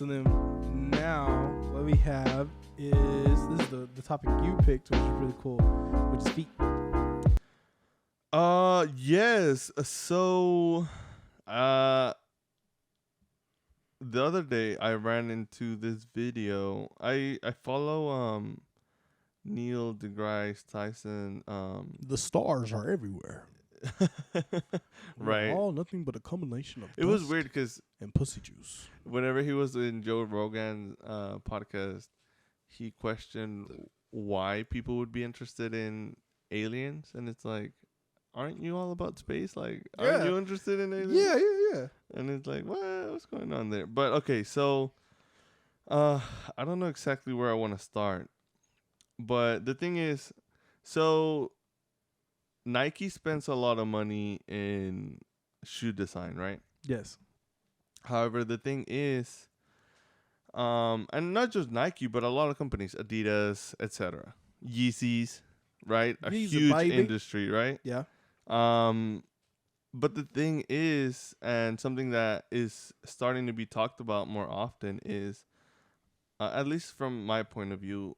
So then now what we have is this is the topic you picked, which is really cool, which is feet. Yes. So, the other day I ran into this video. I follow Neil deGrasse Tyson. The stars are everywhere. We're Right. all nothing but a combination of It was dust weird because and pussy juice. whenever he was in Joe Rogan's podcast, he questioned why people would be interested in aliens, and it's like, aren't you all about space? Like, aren't Yeah. you interested in aliens? Yeah. And it's like, what's going on there? But okay, so I don't know exactly where I want to start. But the thing is, so Nike spends a lot of money in shoe design, right? Yes. However, the thing is, and not just Nike, but a lot of companies, Adidas, etc., Yeezys, right? A Yeezy, huge baby. industry, right? Yeah. But the thing is, and something that is starting to be talked about more often is, at least from my point of view,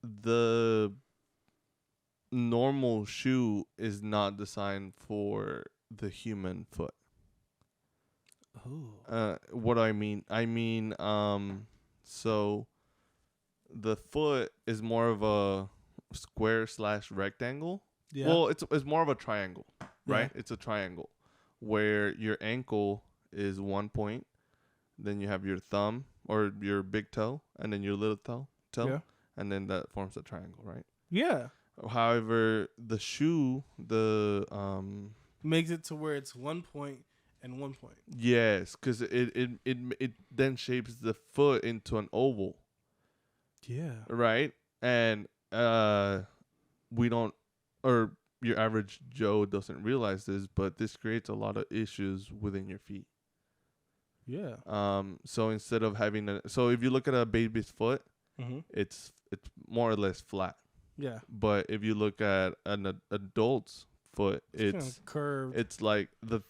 the normal shoe is not designed for the human foot. Oh. What do I mean? So the foot is more of a square / rectangle. Yeah. Well, it's more of a triangle, right? Yeah. It's a triangle where your ankle is one point, then you have your thumb or your big toe, and then your little toe, Yeah. and then that forms a triangle, right? Yeah. However, the shoe, Makes it to where it's 1 point and 1 point. yes, because it then shapes the foot into an oval, Yeah. right? And we don't, or your average Joe doesn't realize this, but this creates a lot of issues within your feet. Yeah. So instead of having so if you look at a baby's foot, Mm-hmm. it's more or less flat. Yeah. But if you look at an adult's foot, It's curved. it's like the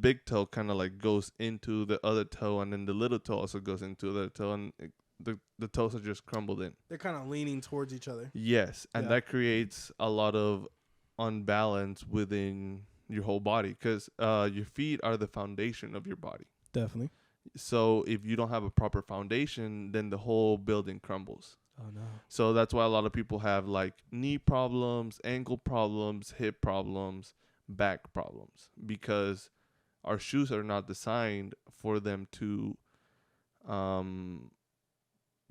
big toe kind of like goes into the other toe, and then the little toe also goes into the toe, and the toes are just crumbled in. They're kind of leaning towards each other. Yes, and Yeah. that creates a lot of unbalance within your whole body, because your feet are the foundation of your body. Definitely. So if you don't have a proper foundation, then the whole building crumbles. Oh no. So that's why a lot of people have like knee problems, ankle problems, hip problems, back problems, because our shoes are not designed for them to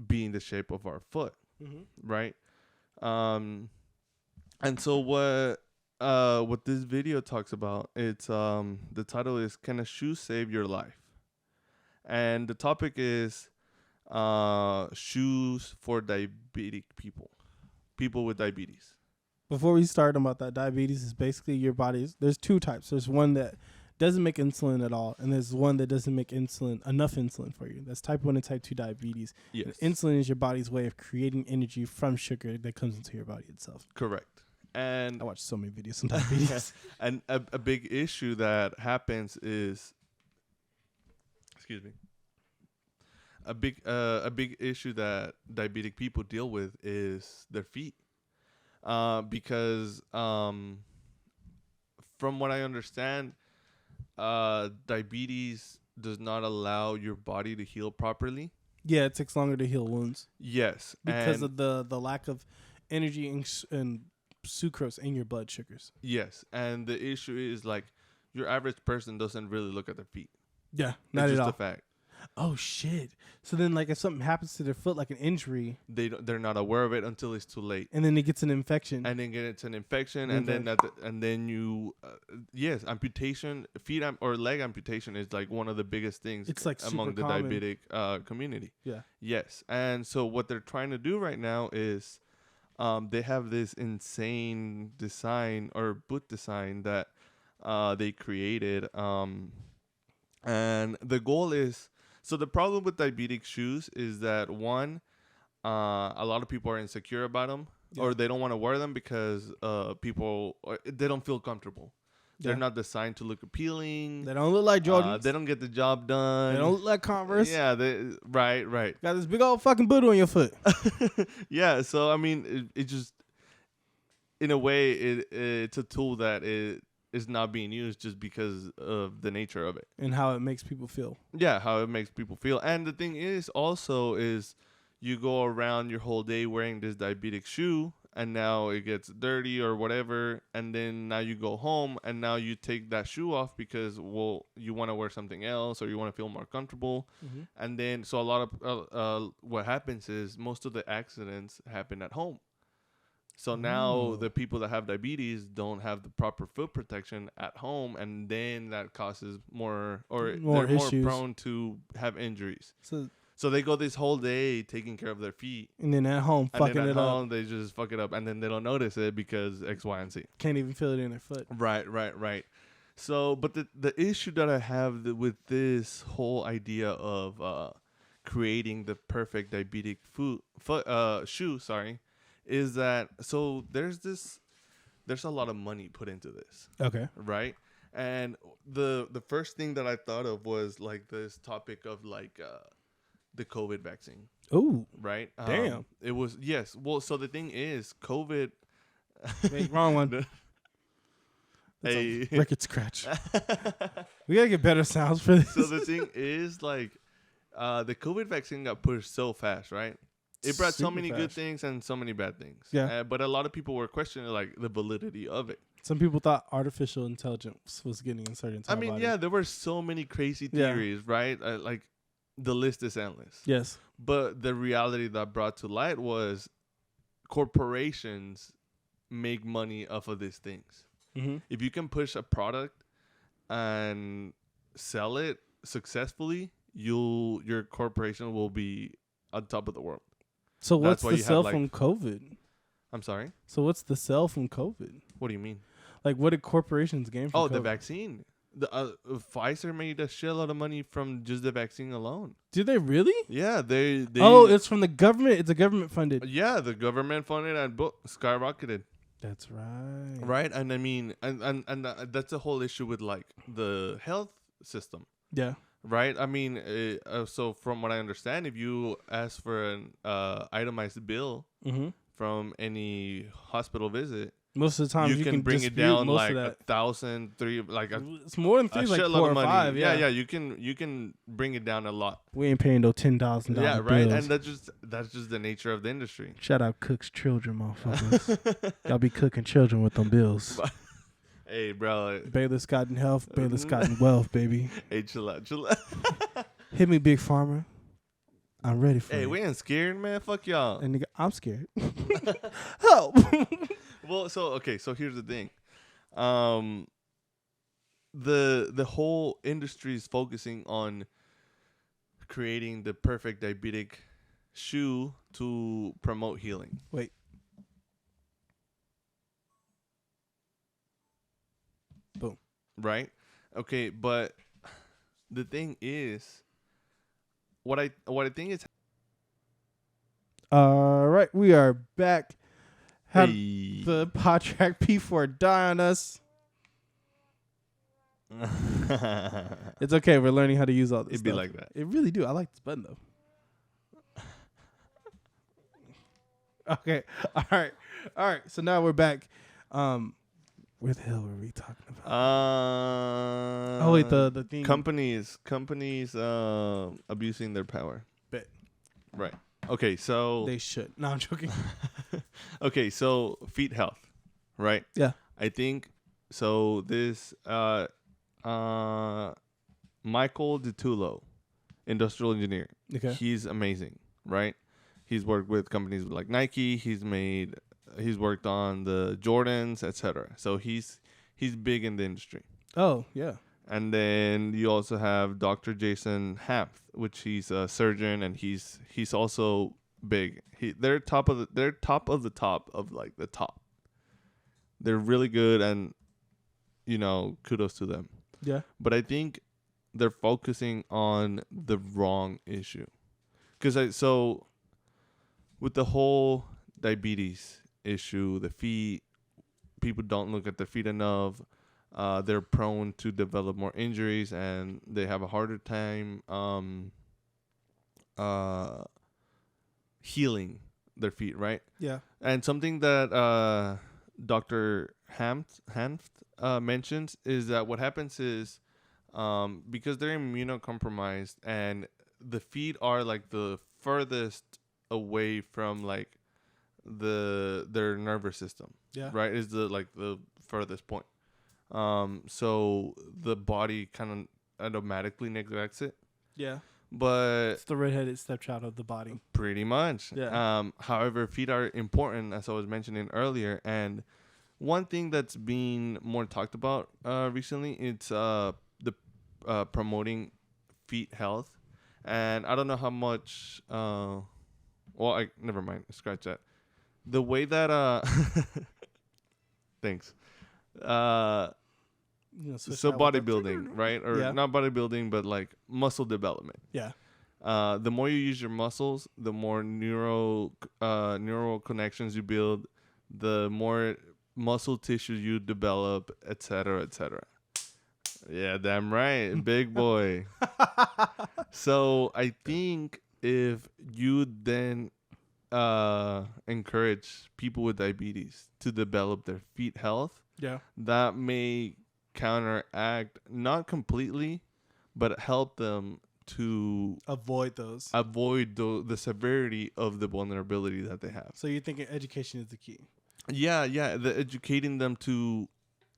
be in the shape of our foot, Mm-hmm. right? And so what this video talks about, it's the title is, "Can a shoe save your life?" And the topic is shoes for diabetic people with diabetes. Before we start about that, diabetes is basically your body's. There's two types. There's one that doesn't make insulin at all, and there's one that doesn't make enough insulin for you. That's type 1 and type 2 diabetes. Yes. And insulin is your body's way of creating energy from sugar that comes into your body itself. Correct. And I watch so many videos on diabetes. and a big issue that happens is, excuse me, a big issue that diabetic people deal with is their feet, because from what I understand, diabetes does not allow your body to heal properly. Yeah, it takes longer to heal wounds Yes, because and of the lack of energy and sucrose in your blood sugars. yes, and the issue is like your average person doesn't really look at their feet. Yeah, not It's at just all. a fact. Oh shit! So then, like, if something happens to their foot, like an injury, They're not aware of it until it's too late. and then it gets an infection, And then get into an infection, Okay. and then and then you, yes, amputation, or leg amputation is like one of the biggest things. It's, like, among super the common. diabetic community. yeah, Yes, and so what they're trying to do right now is, they have this insane design or boot design that they created, and the goal is, so the problem with diabetic shoes is that one, a lot of people are insecure about them, Yeah. or they don't want to wear them because they don't feel comfortable. They're Yeah. not designed to look appealing. They don't look like Jordans. They don't get the job done. They don't look like Converse. Yeah, right. Got this big old fucking boot on your foot. Yeah, so I mean, it just, in a way, it's a tool that is not being used just because of the nature of it. And how it makes people feel. Yeah, how it makes people feel. And the thing is also is you go around your whole day wearing this diabetic shoe, and now it gets dirty or whatever, and then now you go home and now you take that shoe off because, well, you want to wear something else or you want to feel more comfortable. Mm-hmm. And then so a lot of what happens is most of the accidents happen at home. So now the people that have diabetes don't have the proper foot protection at home, and then that causes more More they're issues. more prone to have injuries. So, So they go this whole day taking care of their feet, and then at home, and fucking then at it home up. they just fuck it up, and then they don't notice it because X, Y, and Z. Can't even feel it in their foot. Right. So, but the issue that I have with this whole idea of creating the perfect diabetic shoe, is that so there's a lot of money put into this, Okay. right? And the first thing that I thought of was like this topic of like the COVID vaccine, Ooh. right? Damn. It was, yes. Well, so the thing is, COVID. Wait, wrong one. That's Hey. a record scratch. We gotta get better sounds for this. So the thing is, like, the COVID vaccine got pushed so fast, right? It brought so Super many good fast. things and so many bad things. Yeah. But a lot of people were questioning like the validity of it. Some people thought artificial intelligence was getting inserted into I our mean, body. yeah, there were so many crazy Yeah. theories, right? Like, the list is endless. Yes. But the reality that brought to light was corporations make money off of these things. Mm-hmm. If you can push a product and sell it successfully, your corporation will be on top of the world. So what's That's why the you have, sell like- from COVID? I'm sorry? So what's the sell from COVID? What do you mean? Like, what did corporations gain from Oh, COVID? the vaccine. The Pfizer made a shitload of money from just the vaccine alone. Did they really? Yeah, they Oh, it's from the government. It's a government funded. yeah, the government funded and skyrocketed. That's right. Right? And I mean, and that's the whole issue with like the health system. Yeah. Right? I mean, so from what I understand, if you ask for an itemized bill Mm-hmm. from any hospital visit, Most of the time, you can bring it dispute down most like of that. 1,000, like a It's more than three, like shitload 4 or of money. 5. Yeah. You can bring it down a lot. We ain't paying no $10,000 Yeah, right. bills. And that's just the nature of the industry. Shout out Cook's children, motherfuckers. Y'all be cooking children with them bills. Hey, bro. Baylor Scott in health, Baylor Scott in wealth, baby. Hey, chill out. Hit me, Big Farmer. I'm ready for Hey, it. we ain't scared, man. Fuck y'all. And nigga, I'm scared. Help. Well, so here's the thing. The whole industry is focusing on creating the perfect diabetic shoe to promote healing. Wait. Boom. Right? Okay, but the thing is, what I think is All right, we are back. Had Hey. the Podtrack P4 die on us. It's okay. We're learning how to use all this It'd be stuff. like that. It really do. I like this button, though. Okay. All right. So now we're back. Where the hell were we talking about? Oh, wait, the thing. companies abusing their power. Bet. Right. Okay, so They should. No, I'm joking. okay, so feet health, right? Yeah. I think so. This Michael DiTullo, industrial engineer. Okay. He's amazing, right? He's worked with companies like Nike. He's worked on the Jordans, etc. So he's big in the industry. Oh, yeah. And then you also have Dr. Jason Hapth, which he's a surgeon, and he's also big. They're top of the top of like the top. They're really good, and kudos to them. Yeah. But I think they're focusing on the wrong issue, because so with the whole diabetes issue, the feet, people don't look at their feet enough. they're prone to develop more injuries and they have a harder time healing their feet, right? Yeah. And something that Dr. Hanft mentions is that what happens is because they're immunocompromised and the feet are like the furthest away from like their nervous system, Yeah. right? Is the furthest point. So the body kind of automatically neglects it, Yeah. but It's the redheaded stepchild of the body. pretty much. Yeah. However, feet are important, as I was mentioning earlier, and one thing that's been more talked about recently, it's the promoting feet health, and I don't know how much. Never mind. Scratch that. The way that thanks. Switch So that with the- bodybuilding, right? Or Yeah. not bodybuilding, but like muscle development. Yeah. The more you use your muscles, the more neural connections you build, the more muscle tissue you develop, etc., etc. Yeah, damn right, big boy. So I think if you then encourage people with diabetes to develop their feet health, Yeah. that may counteract, not completely, but help them to Avoid those. avoid the severity of the vulnerability that they have. So you're thinking education is the key. Yeah, the educating them to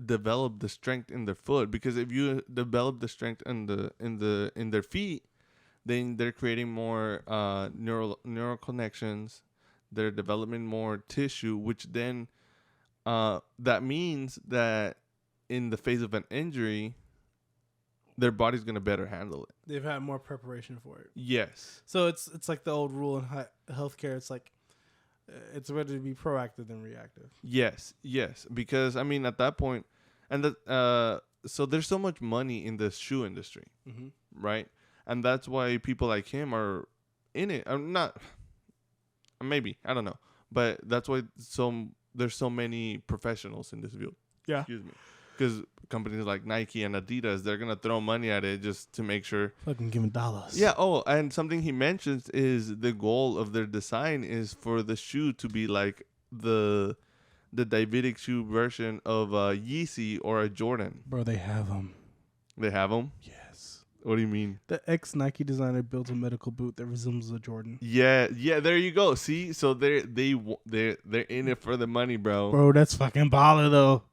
develop the strength in their foot, because if you develop the strength in their feet, then they're creating more neural connections. They're developing more tissue, which then that means that in the face of an injury, their body's gonna better handle it. They've had more preparation for it. Yes. So it's like the old rule in healthcare. It's like it's better to be proactive than reactive. Yes. Because I mean, at that point, and so there's so much money in the shoe industry, Mm-hmm. right? And that's why people like him are in it. I'm not. Maybe I don't know, but that's why there's so many professionals in this field. Yeah. Excuse me. Because companies like Nike and Adidas, they're gonna throw money at it just to make sure. Fucking give me dollars. Yeah. Oh, and something he mentions is the goal of their design is for the shoe to be like the diabetic shoe version of a Yeezy or a Jordan. Bro, they have them. They have them. Yes. What do you mean? The ex Nike designer built a medical boot that resembles a Jordan. Yeah. There you go. See, so they're in it for the money, bro. Bro, that's fucking baller though.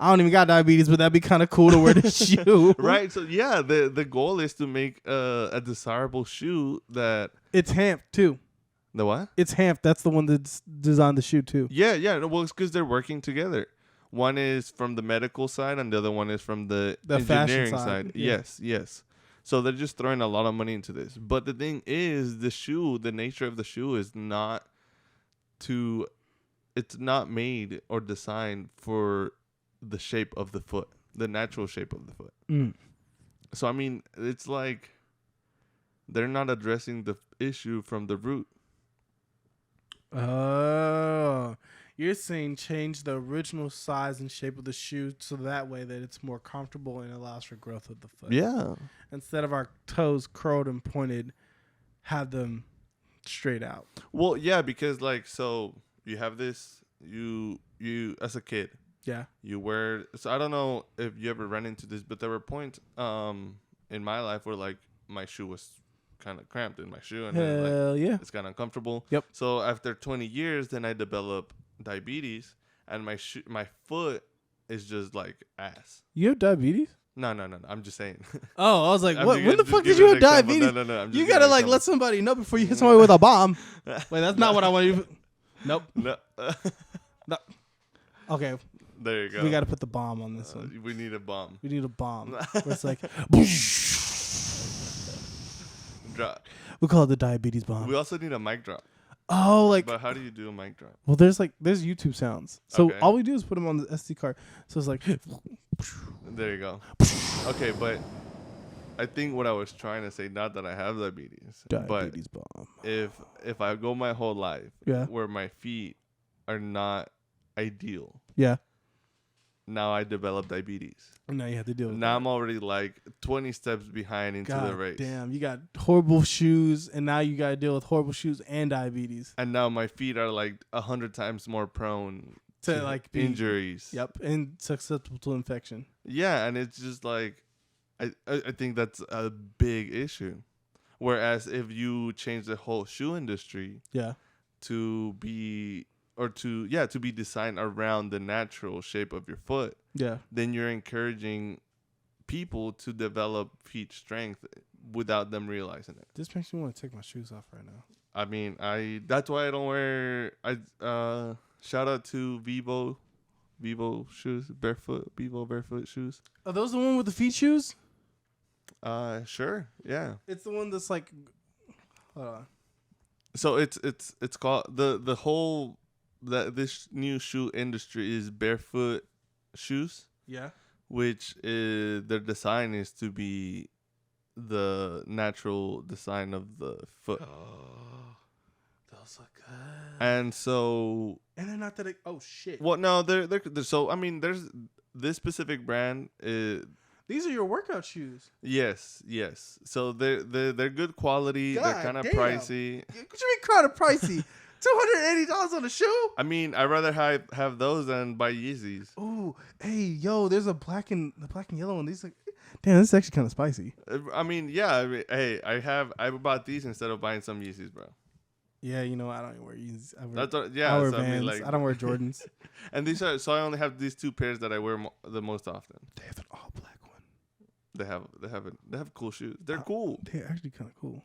I don't even got diabetes, but that'd be kind of cool to wear the shoe. Right. So yeah, the goal is to make a desirable shoe that. It's Hamp too. The what? It's Hamp. That's the one that's designed the shoe too. Yeah. No, well, it's because they're working together. One is from the medical side, and the other one is from the engineering fashion side. Yeah. Yes. So they're just throwing a lot of money into this. But the thing is, the nature of the shoe is not it's not made or designed for the shape of the foot, the natural shape of the foot. Mm. So, I mean, it's like they're not addressing the issue from the root. Oh, you're saying change the original size and shape of the shoe so that way that it's more comfortable and allows for growth of the foot. Yeah. Instead of our toes curled and pointed, have them straight out. Well, yeah, because like, so you have this, you as a kid, Yeah. you wear, so I don't know if you ever ran into this, but there were points in my life where like my shoe was kind of cramped in my shoe and then, like, Hell yeah. it's kind of uncomfortable. Yep. So after 20 years, then I developed diabetes and my foot is just like ass. You have diabetes? No. I'm just saying. Oh, I was like, I'm what? just When the just fuck did giving you an have example. diabetes? No. I'm just You giving gotta an like example. let somebody know before you hit somebody with a bomb. Wait, that's not what I want you. Nope. No. No. Okay, There you go. we gotta put the bomb on this one. We need a bomb. We need a bomb. Where it's like, Drop. we call it the diabetes bomb. We also need a mic drop. Oh, like, But how do you do a mic drop? well, there's YouTube sounds. So Okay. all we do is put them on the SD card. So it's like, There you go. Okay, but I think what I was trying to say, not that I have diabetes, diabetes bomb. but if I go my whole life Yeah. where my feet are not ideal, Yeah. now I developed diabetes. And now you have to deal with Now that. I'm already like 20 steps behind into the God race. damn, you got horrible shoes, and now you got to deal with horrible shoes and diabetes And now my feet are like 100 times more prone to like be, injuries. Yep, and susceptible to infection. Yeah, and it's just like I think that's a big issue. Whereas if you change the whole shoe industry Yeah, to be designed around the natural shape of your foot, yeah. then you're encouraging people to develop feet strength without them realizing it. This makes me want to take my shoes off right now. I mean, that's why I don't wear shout out to Vivo shoes, Vivo barefoot shoes. Are those the one with the feet shoes? Sure. Yeah. It's the one that's like, hold on. So it's called the whole this new shoe industry is barefoot shoes, Yeah. which is their design is to be the natural design of the foot. Oh, those look good. And so, And they're not that. Oh shit. well, no, they're so I mean, there's this specific brand. These are your workout shoes. Yes. So they're good quality. God they're kind of damn. pricey. What you mean kind of pricey? $280 on a shoe? I mean, I'd rather have those than buy Yeezys. Ooh, hey, yo, there's the black and yellow one. These like, damn, this is actually kind of spicy. I mean, yeah. I mean, hey, I bought these instead of buying some Yeezys, bro. Yeah, you know, I don't even wear Yeezys. I wear, That's what, I yeah. wear So, Vans. I mean, like, I don't wear Jordans. and these are so I only have these two pairs that I wear the most often. They have an all black one. They have cool shoes. They're cool. They're actually kind of cool.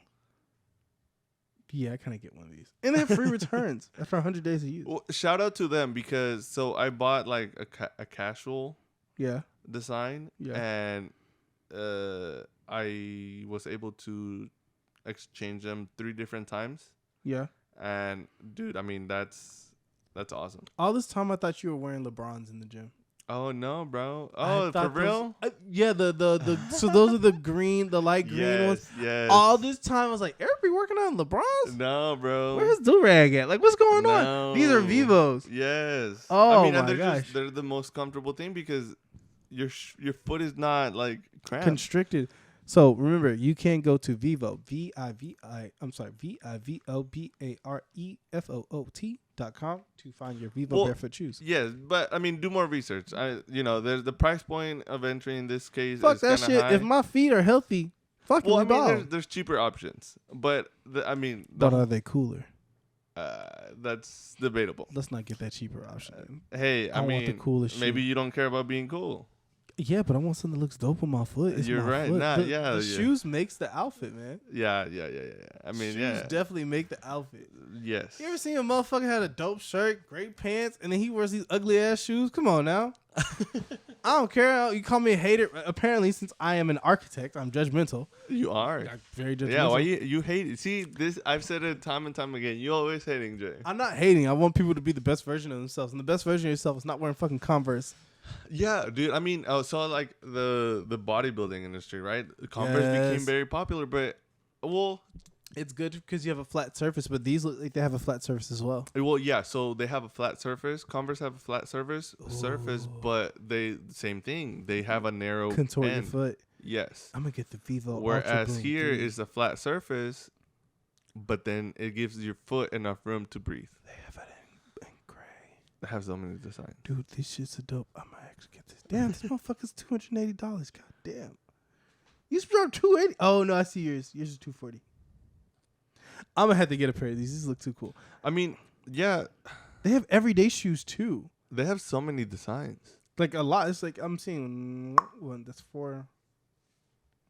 Yeah, I kind of get one of these. And they have free returns after 100 days of use. Well, shout out to them because so I bought like a casual Yeah. design, Yeah. and I was able to exchange them 3 different times. Yeah. And dude, I mean that's awesome. All this time I thought you were wearing LeBrons in the gym. Oh no, bro! I Oh, for thought those- real? Yeah, the so those are the green, the light green ones. Yes. All this time I was like, Eric be working on LeBrons? No, bro. Where's do-rag at? Like, what's going on? These are No. Vivos. Yes. Oh, I mean, and my they're gosh. they're the most comfortable thing because your foot is not like cramped. Constricted. So remember, you can go to Vivo, VivoBarefoot.com to find your Vivo Well, barefoot shoes. Yes, but I mean, do more research. There's the price point of entry in this case. Fuck is that kinda shit. high. If my feet are healthy, fucking well, I mean, ball. there's cheaper options, but But are they cooler? that's debatable. Let's not get that cheaper option. Hey, I I mean, want the coolest maybe shoe. you don't care about being cool. Yeah, but I want something that looks dope on my foot. It's You're my right. foot. Nah, the, yeah, the yeah. shoes makes the outfit, man. Yeah. I mean, shoes yeah. definitely make the outfit. Yes. You ever seen a motherfucker had a dope shirt, great pants, and then he wears these ugly ass shoes? Come on now. I don't care. You call me a hater. Apparently, since I am an architect, I'm judgmental. You are. I'm very judgmental. Yeah, why you hate it? See, this I've said it time and time again. You always hating, Jay. I'm not hating. I want people to be the best version of themselves, and the best version of yourself is not wearing fucking Converse. Yeah, dude. I mean, so like the bodybuilding industry, right? Converse became Yes. very popular, but well, It's good because you have a flat surface, but these look like they have a flat surface as well. yeah. So they have a flat surface. Converse have a flat surface, but they same thing. They have a narrow Contort your end. foot. Yes. I'm gonna get the Vivo. Ultra Whereas Boom here 3. is a flat surface, but then it gives your foot enough room to breathe. They have it in gray. It has so many designs. Dude, this shit's a dope. I might actually get this. Damn, this motherfucker's $280. God damn. You dropped $280. Oh no, I see yours. Yours is $240. I'm gonna have to get a pair of these. These look too cool. I mean, yeah, They have everyday shoes too. they have so many designs. Like a lot. It's like I'm seeing one that's 4.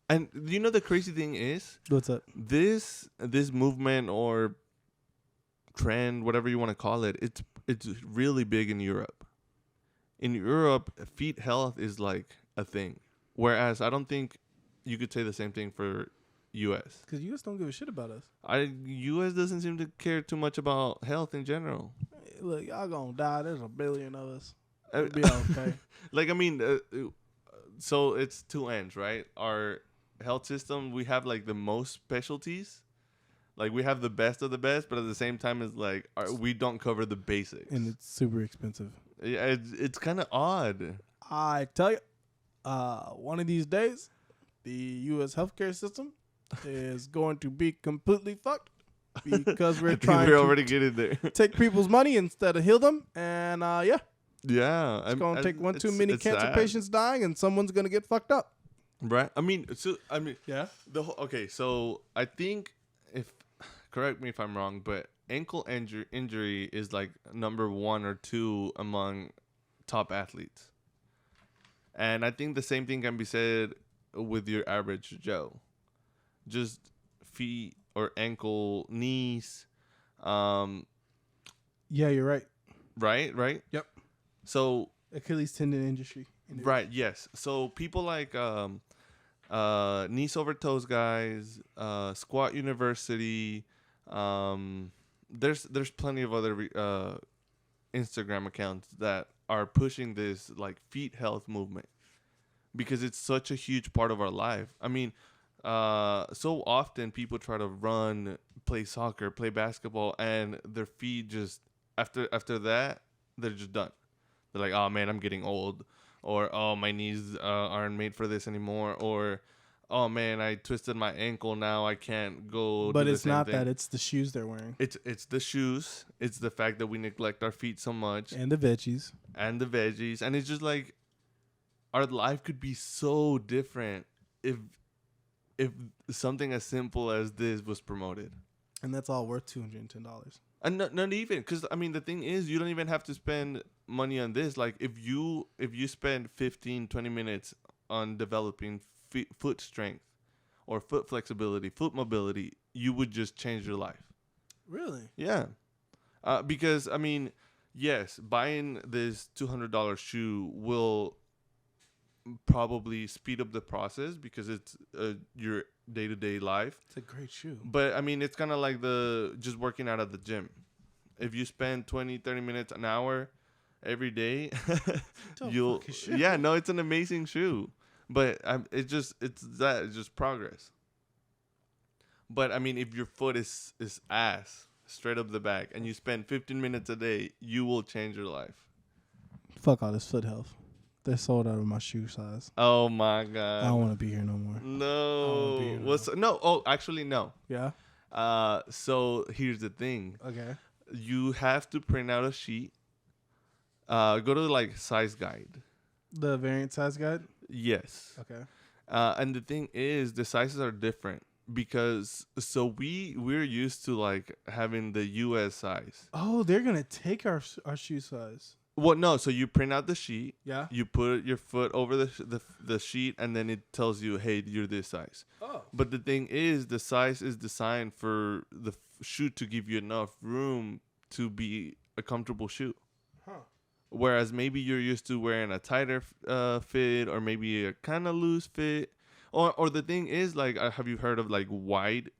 And you know the crazy thing is What's up? this movement or trend, whatever you want to call it, it's really big in Europe. In Europe, feet health is like a thing. Whereas I don't think you could say the same thing for US. Because US don't give a shit about us. US doesn't seem to care too much about health in general. Hey, look, y'all gonna die. There's a billion of us. Uh, It'll be okay. Like, I mean, so it's two ends, right? Our health system, we have like the most specialties. Like, we have the best of the best, but at the same time, it's like we don't cover the basics. And it's super expensive. Yeah, it's kind of odd. I tell you, one of these days, the U.S. healthcare system is going to be completely fucked because I we're think trying we're to already getting there. take people's money instead of heal them. And yeah, Yeah, it's going to take one too many cancer sad. patients dying, and someone's going to get fucked up. Right. I mean, Yeah. okay. So I think correct me if I'm wrong, but ankle injury is like number 1 or 2 among top athletes, and I think the same thing can be said with your average Joe. Just feet or ankle, knees, Yeah, you're right. right. Yep. So Achilles tendon injury. right, yes. So people like knees over toes guys, Squat University. There's plenty of other Instagram accounts that are pushing this like feet health movement because it's such a huge part of our life. I mean, so often people try to run, play soccer, play basketball, and their feet just after that they're just done. They're like, oh man, I'm getting old, or oh my knees aren't made for this anymore, or oh man, I twisted my ankle, now I can't go. But do the it's same not thing. that; it's the shoes they're wearing It's the shoes. It's the fact that we neglect our feet so much, and the veggies. and the veggies, and it's just like our life could be so different if something as simple as this was promoted. And that's all worth $210. And not even, because I mean the thing is, you don't even have to spend money on this. Like if you spend 15-20 minutes on developing foot strength or foot flexibility, foot mobility, you would just change your life. Really? Yeah. Because I mean, yes, buying this $200 shoe will probably speed up the process because it's your day-to-day life. It's a great shoe. But I mean, it's kind of like just working out at the gym. If you spend 20-30 minutes an hour every day, you'll it's an amazing shoe. But it's just progress. But I mean, if your foot is ass straight up the back and you spend 15 minutes a day, you will change your life. Fuck all this foot health. They're sold out of my shoe size. Oh my god. I don't want to be here no more. No. Actually no. Yeah. So here's the thing. Okay. You have to print out a sheet. Go to like size guide. The variant size guide? Yes. Okay. And the thing is, the sizes are different because we're used to like having the US size. Oh, they're gonna take our shoe size. Well, no. So you print out the sheet. Yeah. You put your foot over the sheet, and then it tells you, hey, you're this size. Oh. But the thing is, the size is designed for the shoe to give you enough room to be a comfortable shoe. Huh. Whereas maybe you're used to wearing a tighter fit, or maybe a kind of loose fit. Or the thing is, like, have you heard of like wide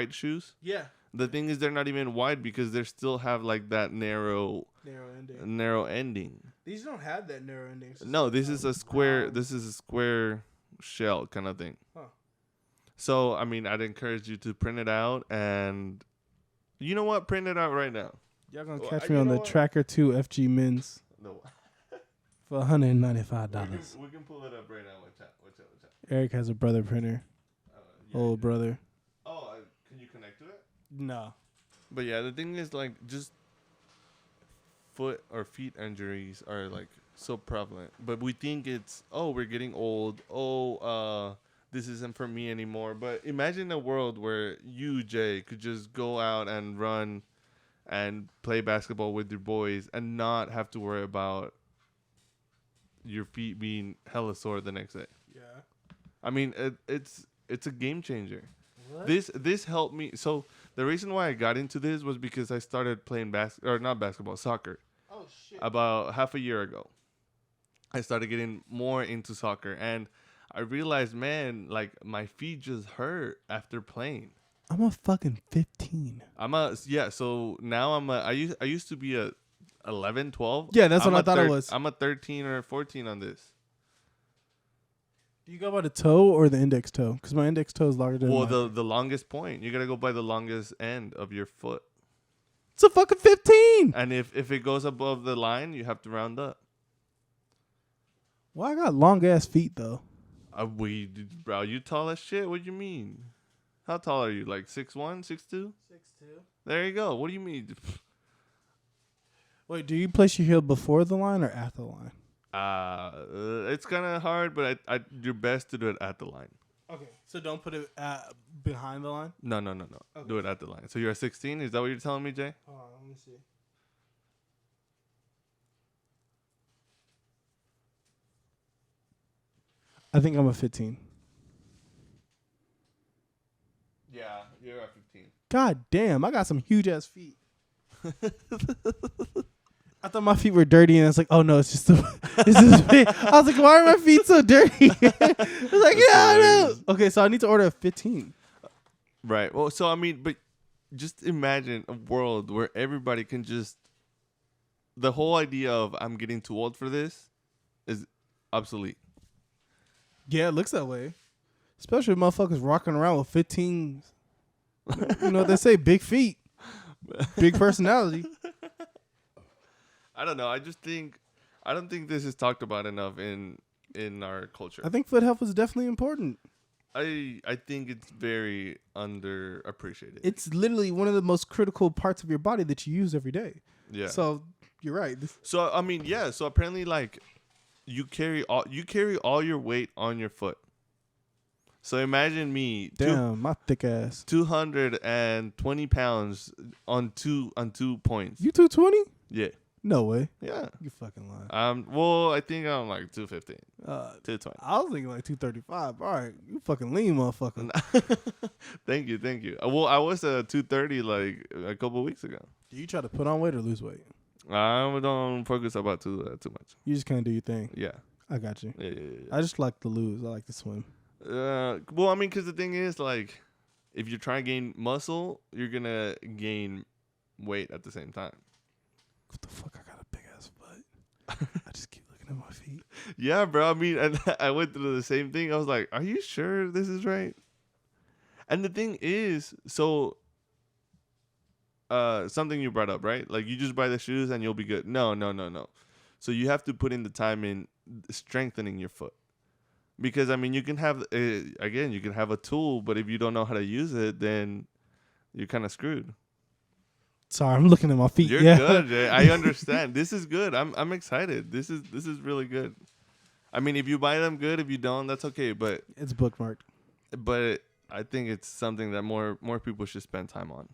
shoes? Yeah. The thing is, they're not even wide because they still have like that narrow ending. These don't have that narrow ending. No, this is a square. This is a square shell kind of thing. Huh. So I mean, I'd encourage you to print it out, and you know what? Print it out right now. Y'all gonna catch me on the Tracker 2 FG Men's No. for $195. We can pull it up right now. Watch out. Eric has a brother printer. Old brother. Oh, can you connect to it? No. But yeah, the thing is, like, just foot or feet injuries are like so prevalent. But we think it's, we're getting old. This isn't for me anymore. But imagine a world where you, Jay, could just go out and run and play basketball with your boys and not have to worry about your feet being hella sore the next day. Yeah. I mean, it's a game changer. What? This helped me. So the reason why I got into this was because I started playing soccer. Oh shit. About half a year ago. I started getting more into soccer, and I realized, man, like my feet just hurt after playing. I'm a fucking 15. So now I used to be a 11, 12. Yeah, that's what I thought it was. I'm a 13 or 14 on this. Do you go by the toe or the index toe? Because my index toe is longer than the longest point. You gotta go by the longest end of your foot. It's a fucking 15. And if it goes above the line, you have to round up. Well, I got long ass feet though. Bro, you tall as shit. What do you mean? How tall are you? Like 6'1", 6'2"? 6'2". There you go. What do you mean? Wait, do you place your heel before the line or at the line? It's kind of hard, but I your best to do it at the line. Okay, so don't put it behind the line. No. Okay. Do it at the line. So you're at 16. Is that what you're telling me, Jay? Hold on, let me see. I think I'm a 15. Yeah, you're at 15. God damn, I got some huge ass feet. I thought my feet were dirty, and it's like, oh no, it's just feet. I was like, why are my feet so dirty? I was like, yeah, no. Okay, so I need to order a 15. Right. Well, so I mean, but just imagine a world where everybody can just. The whole idea of I'm getting too old for this is obsolete. Yeah, it looks that way. Especially motherfuckers rocking around with 15s. You know what they say? Big feet. Big personality. I don't know. I don't think this is talked about enough in our culture. I think foot health is definitely important. I think it's very underappreciated. It's literally one of the most critical parts of your body that you use every day. Yeah. So you're right. So I mean, yeah. So apparently, like, you carry all your weight on your foot. So imagine me, damn, my thick ass, 220 pounds on two points. You 220? Yeah. No way. Yeah. You fucking lying. Well, I think I'm like 215, 220. I was thinking like 235. All right, you fucking lean, motherfucker. Thank you. Well, I was 230 like a couple of weeks ago. Do you try to put on weight or lose weight? I don't focus about too much. You just kind of do your thing. Yeah. I got you. Yeah. I just like to lose. I like to swim. Well, I mean, because the thing is, like, if you're trying to gain muscle, you're gonna gain weight at the same time. What the fuck? I got a big ass butt. I just keep looking at my feet. Yeah, bro. I mean, and I went through the same thing. I was like, "Are you sure this is right?" And the thing is, so something you brought up, right? Like, you just buy the shoes and you'll be good. No. So you have to put in the time in strengthening your foot. Because, I mean, you can have, you can have a tool, but if you don't know how to use it, then you're kind of screwed. Sorry, I'm looking at my feet. You're good, Jay. I understand. This is good. I'm excited. This is really good. I mean, if you buy them, good. If you don't, that's okay. But it's bookmarked. But I think it's something that more people should spend time on.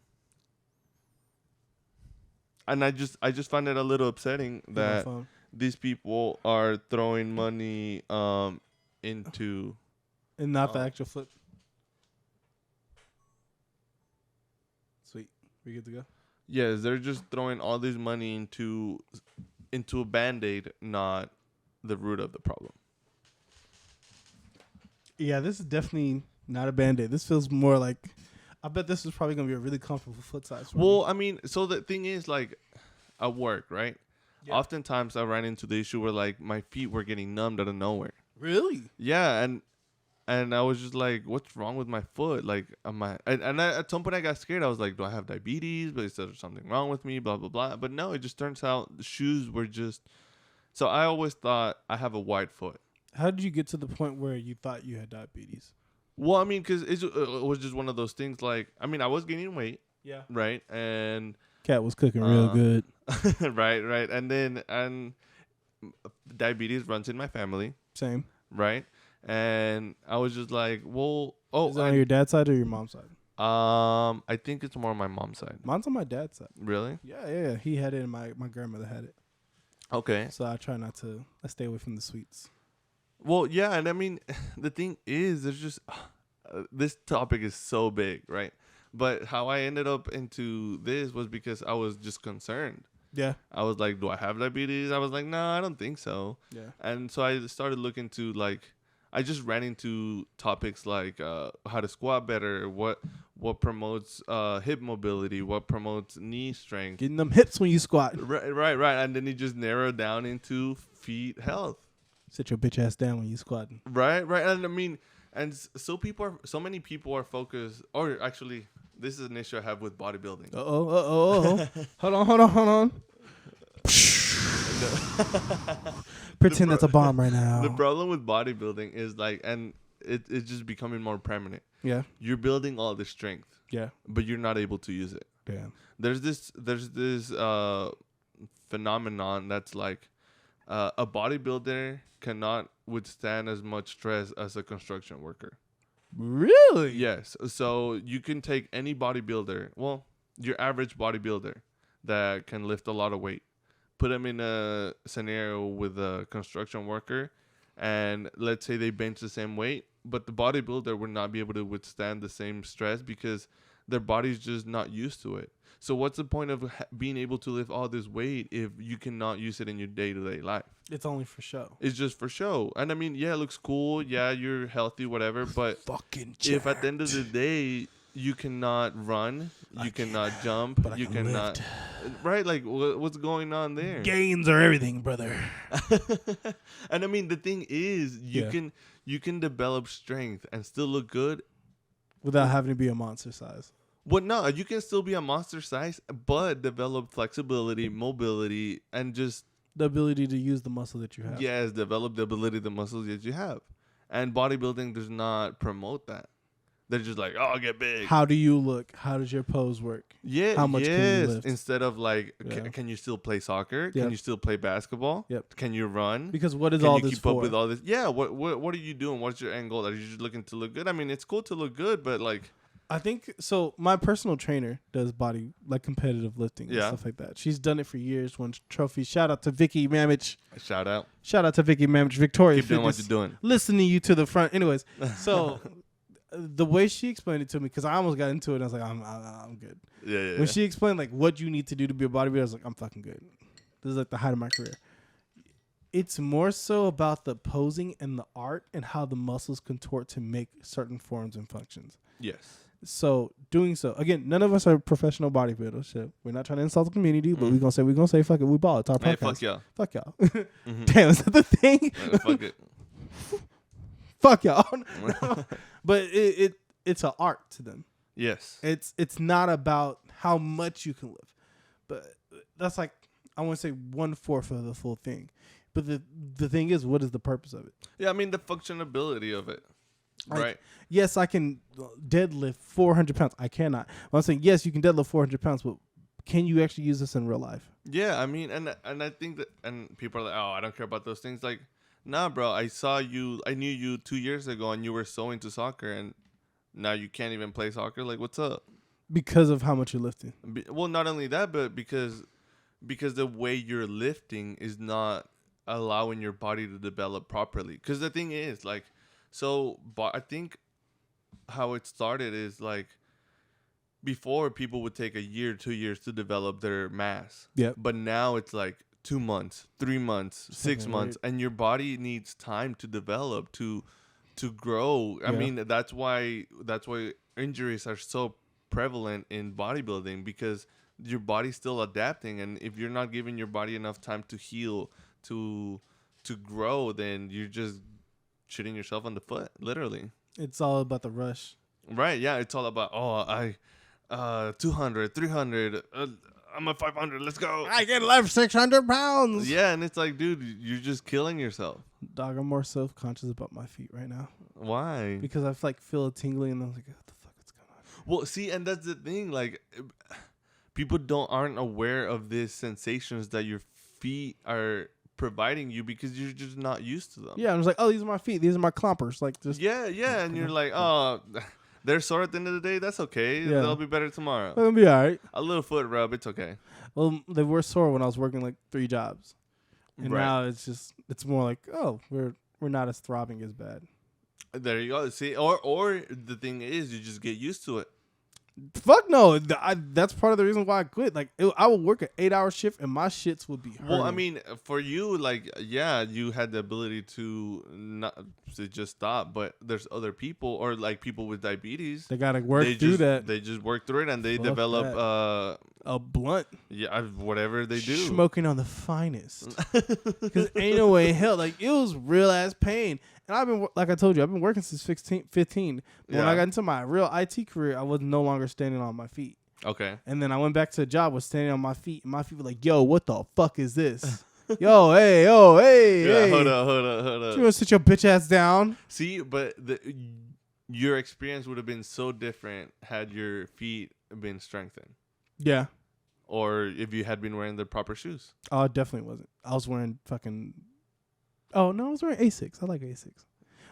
And I just find it a little upsetting that these people are throwing money into and not the actual foot. Sweet. We good to go? Yes, they're just throwing all this money into a Band-Aid, not the root of the problem. Yeah, this is definitely not a Band-Aid. This feels more like, I bet this is probably going to be a really comfortable foot size for me. I mean, so the thing is, like, at work, right? Yeah. Oftentimes I ran into the issue where, like, my feet were getting numbed out of nowhere. Really? Yeah, and I was just like, what's wrong with my foot? Like, at some point I got scared. I was like, do I have diabetes? But is there something wrong with me? Blah, blah, blah. But no, it just turns out the shoes were just... So I always thought I have a wide foot. How did you get to the point where you thought you had diabetes? Well, I mean, because it was just one of those things. Like, I mean, I was gaining weight. Yeah. Right? And... Cat was cooking real good. Right. And diabetes runs in my family. Same. Right? And I was just like, well... Oh, is it on your dad's side or your mom's side? I think it's more on my mom's side. Mine's on my dad's side. Really? Yeah. He had it and my grandmother had it. Okay. So I try not to... I stay away from the sweets. Well, yeah, and I mean, the thing is, there's just... this topic is so big, right? But how I ended up into this was because I was just concerned. Yeah. I was like, do I have diabetes? I was like, no, I don't think so. Yeah. And so I started looking to, like... I just ran into topics like how to squat better, what promotes hip mobility, what promotes knee strength. Getting them hips when you squat. Right. And then you just narrow down into feet health. Sit your bitch ass down when you squatting. Right. And I mean, and so many people are focused, or actually, this is an issue I have with bodybuilding. Hold on. Pretend that's a bomb right now. The problem with bodybuilding is like, and it's just becoming more permanent. Yeah. You're building all this strength, Yeah. but you're not able to use it. Damn. There's this phenomenon that's like a bodybuilder cannot withstand as much stress as a construction worker. Really? Yes. So you can take any bodybuilder, well, your average bodybuilder that can lift a lot of weight, put them in a scenario with a construction worker, and let's say they bench the same weight, but the bodybuilder would not be able to withstand the same stress because their body's just not used to it. So what's the point of being able to lift all this weight if you cannot use it in your day-to-day life? It's only for show. It's just for show. And I mean, yeah, it looks cool. Yeah, you're healthy, whatever. But Fucking if at the end of the day you cannot run, you cannot jump, but I you can cannot, lift. right? Like what's going on there? Gains are everything, brother. And I mean, the thing is, you can develop strength and still look good Without having to be a monster size. Well, no, you can still be a monster size, but develop flexibility, mobility, and just The ability to use the muscle that you have. yes, develop the ability, the muscles that you have. And bodybuilding does not promote that. They're just like, oh, get big. How do you look? How does your pose work? Yeah, How much can you lift? Instead of like, Yeah. can you still play soccer? Yep. Can you still play basketball? Yep. Can you run? Because what is Can all you this keep for? up with all this? Yeah. What are you doing? What's your end goal? Are you just looking to look good? I mean, it's cool to look good, but like, I think so. My personal trainer does body like competitive lifting and Yeah. stuff like that. She's done it for years. Won trophies. Shout out to Vicky Mamich. shout out. Shout out to Vicky Mamich. Victoria. Keep doing what Fitness. you're doing. Listening you to the front. Anyways, so the way she explained it to me, because I almost got into it, and I was like, I'm good. Yeah. When she explained like what you need to do to be a bodybuilder, I was like, I'm fucking good. This is like the height of my career. It's more so about the posing and the art and how the muscles contort to make certain forms and functions. Yes. So doing so, again, none of us are professional bodybuilders. So we're not trying to insult the community, but we're gonna say fuck it, we ball. It's our Hey, podcast. fuck y'all. Fuck y'all. Mhm. Damn, is that the thing? Fuck it. Fuck y'all. But it's an art to them. Yes. It's not about how much you can lift, but that's like I want to say 1/4 of the full thing. But the thing is, what is the purpose of it? Yeah, I mean the functionability of it. Like, Right. Yes, I can deadlift 400 pounds. I cannot. Well, I'm saying yes, you can deadlift 400 pounds, but can you actually use this in real life? Yeah, I mean, and I think that, and people are like, oh, I don't care about those things. Like, nah, bro, I knew you 2 years ago, and you were so into soccer, and now you can't even play soccer. Like, what's up? Because of how much you're lifting. Well, not only that, but because the way you're lifting is not allowing your body to develop properly. Because the thing is, like, so I think how it started is like before people would take a year, 2 years to develop their mass. Yep. But now it's like 2 months, 3 months, 6 Fucking months, and your body needs time to develop, to grow. I Yeah. mean, that's why injuries are so prevalent in bodybuilding, because your body's still adapting, and if you're not giving your body enough time to heal, to grow, then you're just shooting yourself on the foot, literally. It's all about the rush. Right? Yeah, it's all about 200, 300. I'm at 500. Let's go. I can lift 600 pounds. Yeah, and it's like, dude, you're just killing yourself. Dog, I'm more self-conscious about my feet right now Why? because I like feel a tingling, and I'm like, what the fuck is going on? Well, see, and that's the thing. Like, people aren't aware of these sensations that your feet are providing you because you're just not used to them. Yeah, I'm just like, oh, these are my feet. These are my clompers. Like, just Yeah, and you're like, oh, they're sore at the end of the day. That's okay. Yeah. They'll be better tomorrow. it'll be all right. A little foot rub, it's okay. Well, they were sore when I was working like 3 jobs, and Right. now it's more like, oh, we're not as throbbing as bad. There you go. See, or the thing is, you just get used to it. Fuck no, that's part of the reason why I quit. Like, I would work an 8-hour shift and my shits would be hurting. Well, I mean, for you, like, yeah, you had the ability to not to just stop, but there's other people, or like people with diabetes. they gotta work They through just, that. They just work through it, and they Fuck develop, A blunt, whatever they do. smoking on the finest. Because ain't no way in hell. Like, it was real ass pain. And I've been, like I told you, I've been working since 15. But when I Yeah. got into my real IT career, I was no longer standing on my feet. Okay. And then I went back to a job, was standing on my feet, and my feet were like, yo, what the fuck is this? Yo, hey, Yeah, hey. hold up. You want to sit your bitch ass down? See, but your experience would have been so different had your feet been strengthened, Yeah. or if you had been wearing the proper shoes. Oh, it definitely wasn't. I was wearing fucking. Oh no, I was wearing Asics. I like Asics,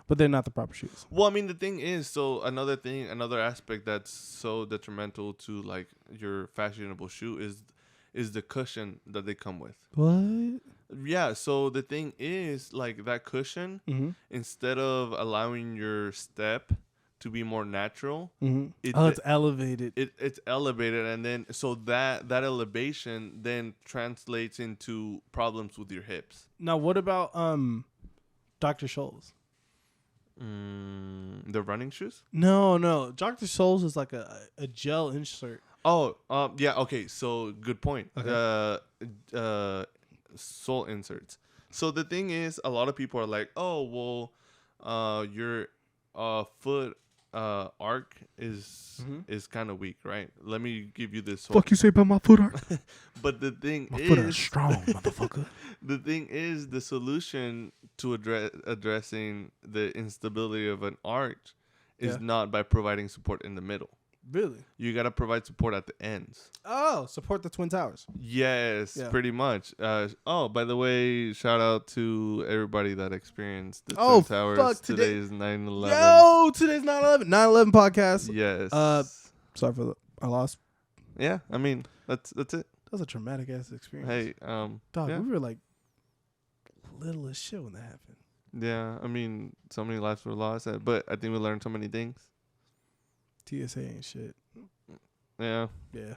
but they're not the proper shoes. Well, I mean, the thing is, so another aspect that's so detrimental to like your fashionable shoe is the cushion that they come with. What? Yeah, so the thing is, like, that cushion, Mm-hmm. instead of allowing your step to be more natural, Mm-hmm. It- It's elevated. it's elevated, and then so that elevation then translates into problems with your hips. Now, what about Dr. Scholl's? The running shoes? No. Dr. Scholl's is like a gel insert. Oh, yeah, okay, so good point. Okay. Sole inserts. So the thing is, a lot of people are like, oh, well, your foot arc is kind of weak, right? Let me give you this. Fuck you say about my foot arc? But the thing My is, foot arc's strong, motherfucker. the thing is, the solution to addressing the instability of an arch is Yeah. not by providing support in the middle. Really? You got to provide support at the ends. Oh, support the Twin Towers. Yes, Yeah. pretty much. Oh, by the way, shout out to everybody that experienced the Oh, Twin Towers. fuck, Today is 9/11. Yo, today's 9/11. 9/11 podcast. Yes. Sorry for I lost. Yeah, I mean, that's it. That was a traumatic ass experience. Hey, Dog, yeah. we were like little as shit when that happened. Yeah, I mean, so many lives were lost, but I think we learned so many things. TSA ain't shit. Yeah, Yeah.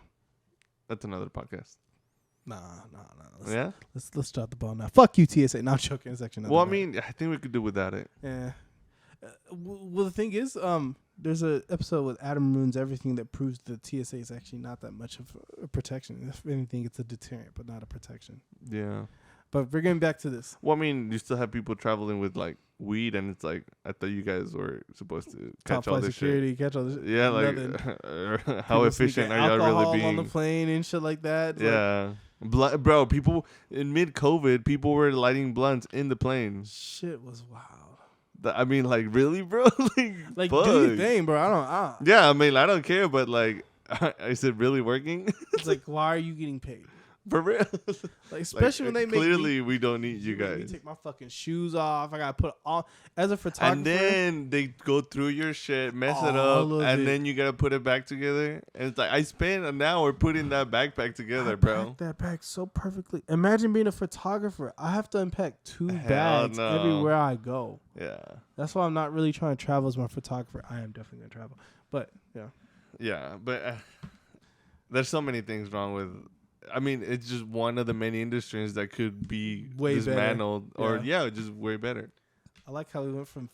that's another podcast. Nah. Yeah. Let's drop the ball now. Fuck you, TSA. Not joking. It's actually not Well, I that mean, I think we could do without it. bad. Yeah. Well, the thing is, there's a episode with Adam Ruins Everything that proves that TSA is actually not that much of a protection. If anything, it's a deterrent, but not a protection. Yeah. But we're getting back to this. Well, I mean, you still have people traveling with like weed, and it's like I thought you guys were supposed to Top catch all flight this security, shit. catch all this. Yeah, like Nothing. how People efficient sneaking are y'all alcohol really on the being? plane and shit like that. It's Yeah, bro. People in mid-COVID, people were lighting blunts in the plane. shit was wild. I mean, like, really, bro? Like, fuck. do your thing, bro. I don't. Yeah, I mean, I don't care, but like, is it really working? It's like, why are you getting paid? For real? Like, especially when they make clearly me, we don't need you make me guys. take my fucking shoes off. I gotta put all as a photographer. And then they go through your shit, mess it All up, of and it. then you gotta put it back together. And it's like I spent an hour putting that backpack together, I bro. packed that bag so perfectly. Imagine being a photographer. I have to unpack 2 Hell bags no. everywhere I go. Yeah, That's why I'm not really trying to travel as my photographer. I am definitely gonna travel, but yeah. yeah, but there's so many things wrong with. I mean, it's just one of the many industries that could be Way better. dismantled, or just way better. I like how we went from.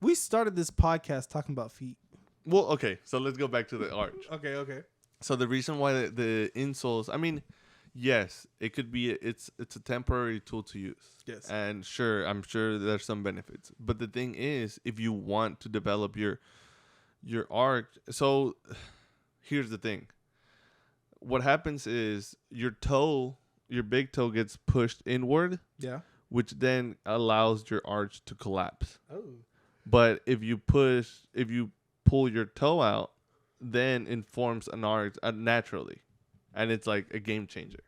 We started this podcast talking about feet. Well, okay, so let's go back to the arch. Okay. So the reason why the insoles, I mean, yes, it could be it's a temporary tool to use. Yes. And sure, I'm sure there's some benefits. But the thing is, if you want to develop your arch, so here's the thing. What happens is your big toe gets pushed inward, Yeah. which then allows your arch to collapse. Oh. But if you pull your toe out, then it forms an arch naturally, and it's like a game changer.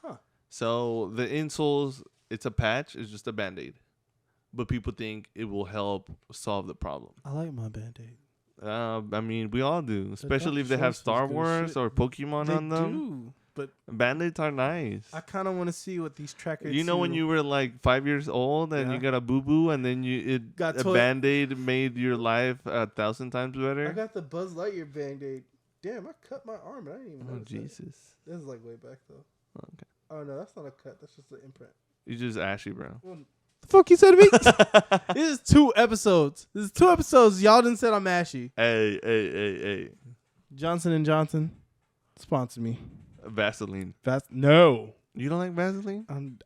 Huh. So the insoles, it's a patch, it's just a Band-Aid, but people think it will help solve the problem. I like my Band-Aid. I mean, we all do, especially if they Dr. have Scholl's Star was good Wars shit. or Pokemon They on them. do, but Band-Aids are nice. I kind of want to see what these trackers. You know when you were like 5 years old and Yeah. you got a boo-boo and then Got a toy- Band-Aid made your life 1,000 times I better? got the Buzz Lightyear Band-Aid. Damn, I cut my arm. And I didn't even Oh, notice that. Jesus. This is like way back though. Okay. Oh no, that's not a cut. That's just an imprint. You just ashy, bro. The fuck you said to me? This is 2 episodes. This is 2 episodes. Y'all didn't said I'm ashy. Hey. Johnson & Johnson, sponsor me. Vaseline. No. You don't like Vaseline? When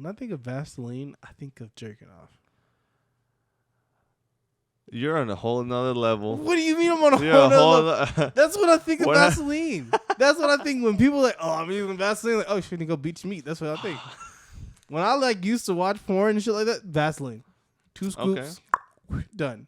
I think of Vaseline, I think of jerking off. You're on a whole nother level. What do you mean I'm on a You're whole a nother whole level? That's what I think of What I- Vaseline. That's what I think when people like, oh, I'm using Vaseline. Like, oh, shouldn't go beach meat? That's what I think. When I like used to watch porn and shit like that, Vaseline, 2 scoops, done.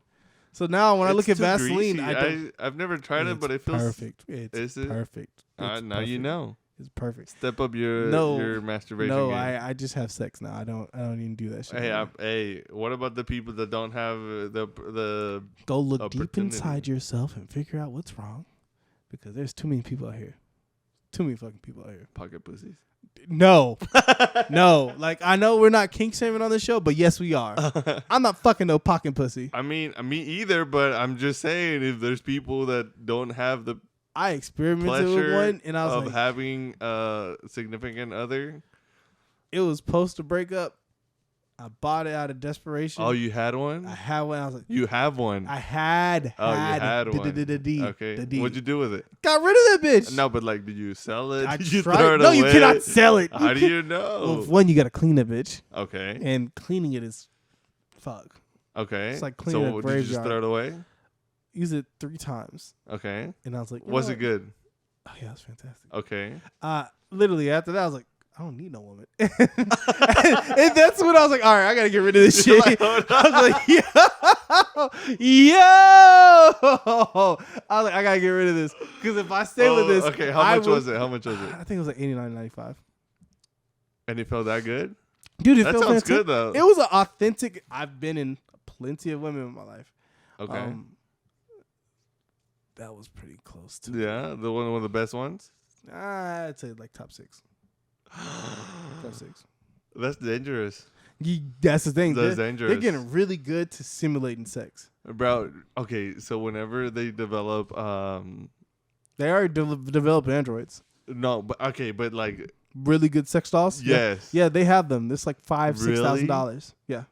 So now when I look at too Vaseline, greasy. I've never tried it, but it feels perfect. It's perfect. It's now you perfect. know. It's perfect. Step up your masturbation. No, game. I just have sex now. I don't even do that shit. Hey, what about the people that don't have the go look deep opportunity? inside yourself and figure out what's wrong, because there's too many people out here. Too many fucking people out here. Pocket pussies. No, no. Like, I know we're not kink shaming on this show, but yes, we are. I'm not fucking no pocket pussy. I mean, me either. But I'm just saying, if there's people that don't have the I experimented with pleasure one, and I was of like, having a significant other. it was post to break up. I bought it out of desperation. Oh, you had one? I had one. I was like, You have one. I had. Oh, you had one. Okay. The D. What'd you do with it? Got rid of that bitch. No, but like, did you sell it? I Did you tried. throw it No, away? you cannot sell it. How do you know? Well, one, you gotta clean that bitch, Okay. and cleaning it is fuck. Okay. It's like cleaning a so did you just graveyard. throw it away? Used it 3 times, Okay. and I was like, Was it good? Oh yeah, it was fantastic. Okay. Literally after that, I was like, I don't need no woman. And that's when I was like, all right, I gotta get rid of this shit. Like, hold I was like, yo. I was like, I gotta get rid of this, because if I stay with this, Okay. How much was it? How much was it? I think it was like $89.95. And it felt that good? Dude, it That felt sounds fantastic. good though. It was an authentic. I've been in plenty of women in my life. Okay. That was pretty close to. Yeah, one of the best ones. I'd say like top 6. Top 6. That's dangerous, That's the thing. That's They're dangerous. getting really good to simulating sex. bro. Okay, so whenever they develop, They already developed androids. no, but okay, but like, Really good sex dolls. yes, Yeah, they have them. It's like $5,000-$6,000. Yeah.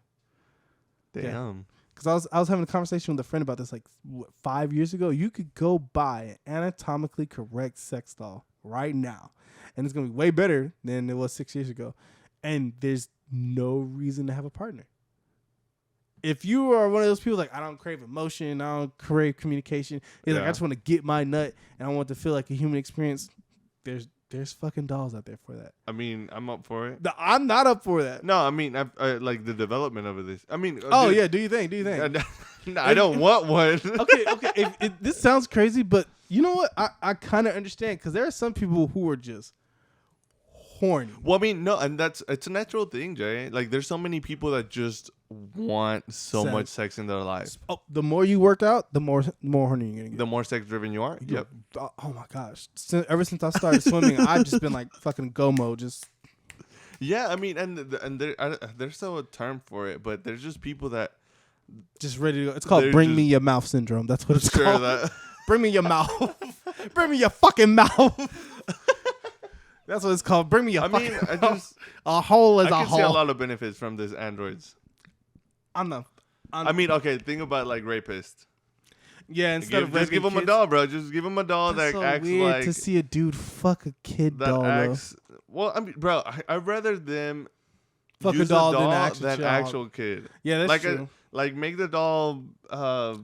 damn, Because I was having a conversation with a friend about this like 5 years ago. You could go buy an anatomically correct sex doll right now, and it's gonna be way better than it was 6 years ago. And there's no reason to have a partner. If you are one of those people like, I don't crave emotion, I don't crave communication. It's like, I just want to get my nut and I want to feel like a human experience. There's fucking dolls out there for that. I mean, I'm up for it. I'm not up for that. No, I mean, I like the development of this. I mean, Oh dude, yeah, do you think? no, I don't want one. Okay. This sounds crazy, but you know what? I kind of understand, because there are some people who are just horny. Well, I mean, no, and it's a natural thing, Jay. Like, there's so many people that just want so Sex. much sex in their life. Oh, the more you work out, the more horny you're gonna get. The more sex driven you are. Yep. Oh my gosh! Ever since I started swimming, I've just been like fucking go mode. Just Yeah, I mean, and there's still a term for it, but there's just people that ready to go. It's called They're "Bring just- Me Your Mouth" syndrome. That's what it's sure called. that Bring me your mouth. Bring me your fucking mouth. That's what it's called. Bring me your I fucking mean, mouth. I just A hole is I a can see a hole. lot of benefits from this androids. I mean, okay, think about like rapists. Yeah, instead of Just give them a doll, bro. Just give them a doll That's that so acts weird like to see a dude fuck a kid that doll. acts. Well, I mean, bro, I'd rather them Fuck a use doll than an actual child. kid. Yeah, that's like true. like make the doll.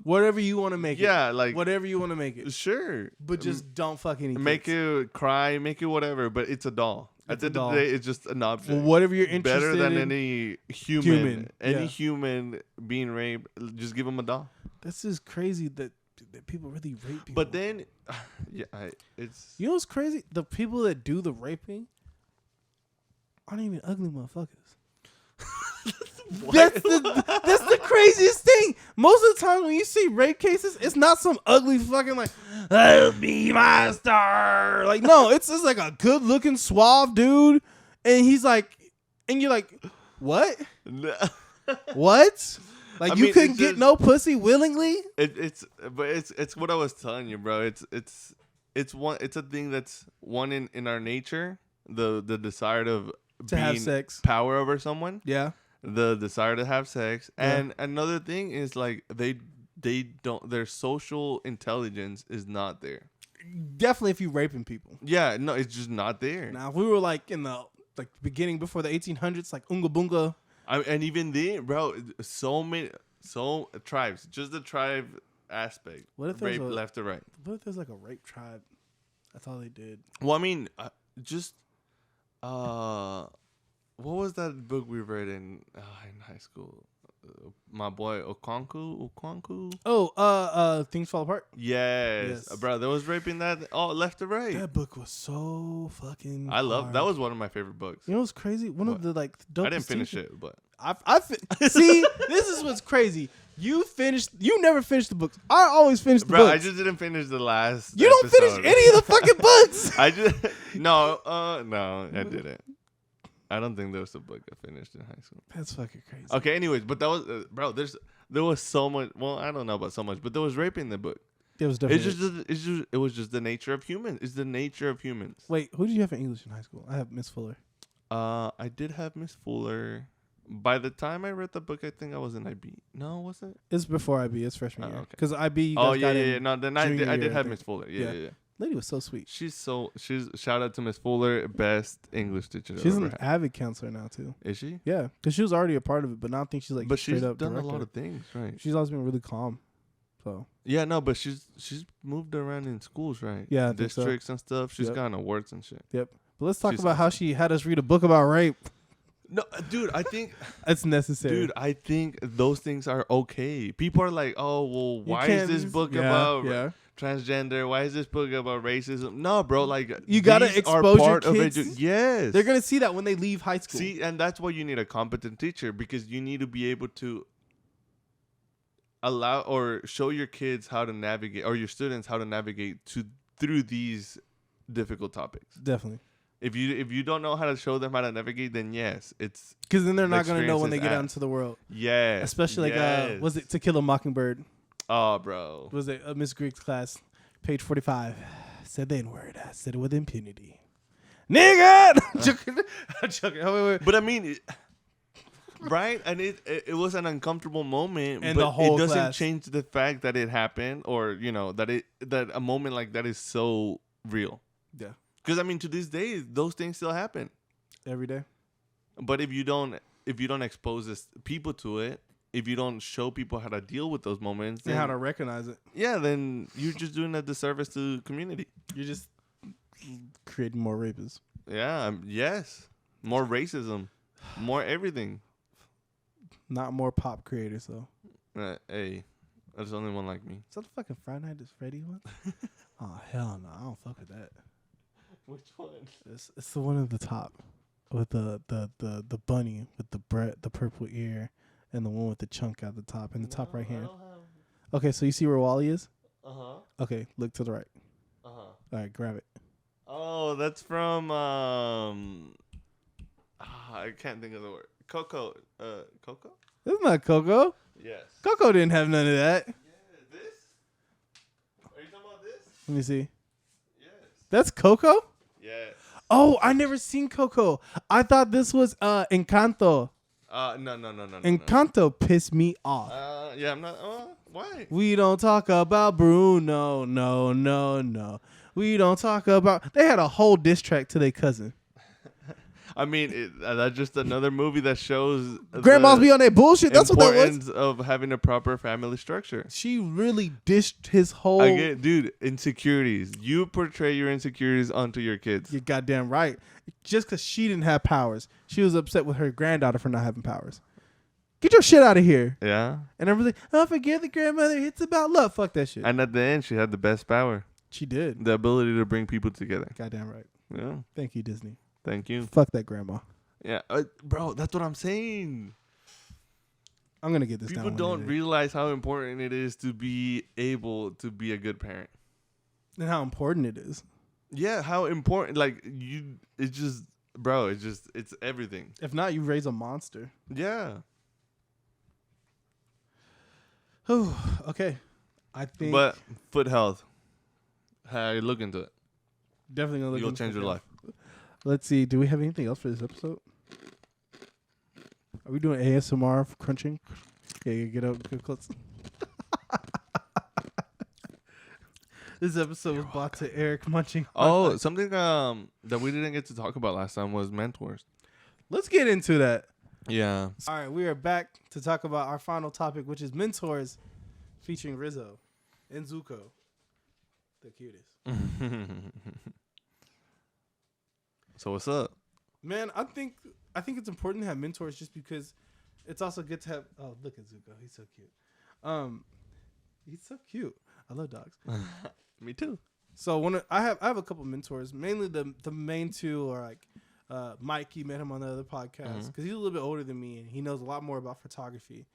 Whatever you want to make it. Yeah, like Whatever you want to make it. sure, But just don't fuck any make kids. it cry, make it whatever. But it's a doll. At It's the a end of doll. the day, it's just an object. Well, whatever you're interested Better than in. any human, Human, any yeah. human being raped. Just give them a doll. This is crazy that people really rape people. But then, yeah, it's You know what's crazy? The people that do the raping aren't even ugly motherfuckers. That's the craziest thing. Most of the time when you see rape cases, it's not some ugly fucking like, I'll be my star. Like, no, it's just like a good looking suave dude. And he's like, and you're like, what? What? Like, I you mean, couldn't it's get just- no pussy willingly? it's what I was telling you, bro. It's a thing that's one in our nature. The desire of To have sex. power over someone. Yeah. The desire to have sex. Yeah. And another thing is like they don't, their social intelligence is not there. Definitely if you raping people. Yeah, no, it's just not there. Now, if we were like in the beginning before the 1800s, like Unga Bunga. And even then, bro, so tribes, just the tribe aspect. What if there's rape a- left or right? What if there's like a rape tribe? That's all they did. Well, I mean, just what was that book we read in high school? My boy Okonkwo. Oh, Things Fall Apart. Yes, Yes. bro. There was raping that all left to right. That book was so fucking. I love hard. that. Was one of my favorite books. You know what's crazy? One What? of the dopest I didn't finish things- it, but See, this is what's crazy. You finished. You never finished the books. I always finish the bro, books. I just didn't finish the last. You don't finish episode. any of the fucking books. I just no, I didn't. I don't think there was a book I finished in high school. That's fucking crazy. Okay, anyways, but that was bro. There was so much. Well, I don't know about so much, but there was rape in the book. It was definitely. It was just the nature of humans. It's the nature of humans. Wait, who did you have in English in high school? I have Miss Fuller. I did have Miss Fuller. By the time I read the book, I think I was in IB. No, was it? It's before IB. It's freshman year. okay. Because IB. You Oh guys yeah, got yeah, in yeah. No, then I junior did year, I have think. Miss Fuller. Yeah. Yeah. Lady was so sweet. She's shout out to Miss Fuller, best English teacher. She's I've an ever had. avid counselor now too. Is she? Yeah, because she was already a part of it, but now I think she's like But straight she's up done director. a lot of things, right? She's always been really calm. So Yeah, no, but she's moved around in schools, right? Yeah, I think so. Districts and stuff. She's Yep. gotten awards and shit. but let's talk She's about how she had us read a book about rape. No, dude, I think, That's necessary. dude, I think those things are okay. People are like, oh, well, You why can't is this just- book yeah, about yeah. transgender? Why is this book about racism? No, bro, like You gotta these are expose your part of kids. yes, They're gonna see that when they leave high school. see, and that's why you need a competent teacher, because you need to be able to allow or show your kids how to navigate, or your students how to navigate through these difficult topics. Definitely, If you don't know how to show them how to navigate, then yes, it's because then they're The not gonna know when they experience get is out into the world. yes, Especially like yes. was it To Kill a Mockingbird? Oh, bro. Was it Miss Greek's class, page 45? Said the N-word. I said it with impunity. Nigga, I'm joking. I'm joking. Oh, wait. But I mean, right? And it was an uncomfortable moment, And but the whole it doesn't class. change the fact that it happened, or that a moment like that is so real. Yeah, Because I mean, to this day, those things still happen. every day. But if you don't expose people to it, if you don't show people how to deal with those moments, And then, how to recognize it. yeah, then you're just doing a disservice to the community. You're just creating more rapists. Yeah. Yes. More racism. More everything. Not more pop creators though. Hey, there's only one like me. Is that the fucking Friday Night at Freddy one? Oh hell no, I don't fuck with that. Which one? It's the one at the top with the bunny with the purple ear and the one with the chunk at the top in the top right hand. Okay, so you see where Wally is? Uh-huh. Okay, look to the right. Uh-huh. All right, grab it. Oh, that's from I can't think of the word. Coco. Coco? It's not Coco. Yes. Coco didn't have none of that. Yeah, this? Are you talking about this? Let me see. Yes. That's Coco? Yes. Oh, I never seen Coco. I thought this was Encanto. No. Encanto pissed me off. Yeah, I'm not. Why? We don't talk about Bruno. No. We don't talk about. They had a whole diss track to their cousin. I mean, that's just another movie that shows Grandmas be on that bullshit. That's what that was. importance of having a proper family structure. She really dished his whole. I get, dude, insecurities. You portray your insecurities onto your kids. You're goddamn right. Just because she didn't have powers, she was upset with her granddaughter for not having powers. Get your shit out of here. Yeah. And everybody's like, oh, forgive the grandmother. It's about love. Fuck that shit. And at the end, she had the best power, She did. the ability to bring people together. Goddamn right. Yeah. Thank you, Disney. Thank you. Fuck that grandma. Yeah, bro, that's what I'm saying. I'm gonna get this People down. don't realize how important it is to be able to be a good parent. and how important it is. Yeah, how important. Like it's just, bro. It's everything. If not, you raise a monster. Yeah. Okay. I think But foot health. How you look into it? definitely gonna look You'll into change your that. life. Let's see. Do we have anything else for this episode? Are we doing ASMR for crunching? Yeah, get up, get close. This episode was brought to Eric munching. Oh, something that we didn't get to talk about last time was mentors. Let's get into that. Yeah. All right, we are back to talk about our final topic, which is mentors, featuring Rizzo and Zuko, the cutest. So what's up? Man, I think it's important to have mentors just because it's also good to have. Oh, look at Zuko. He's so cute. He's so cute. I love dogs. Me too. So I have a couple mentors. Mainly the main two are like Mike. You met him on the other podcast because he's a little bit older than me and he knows a lot more about photography.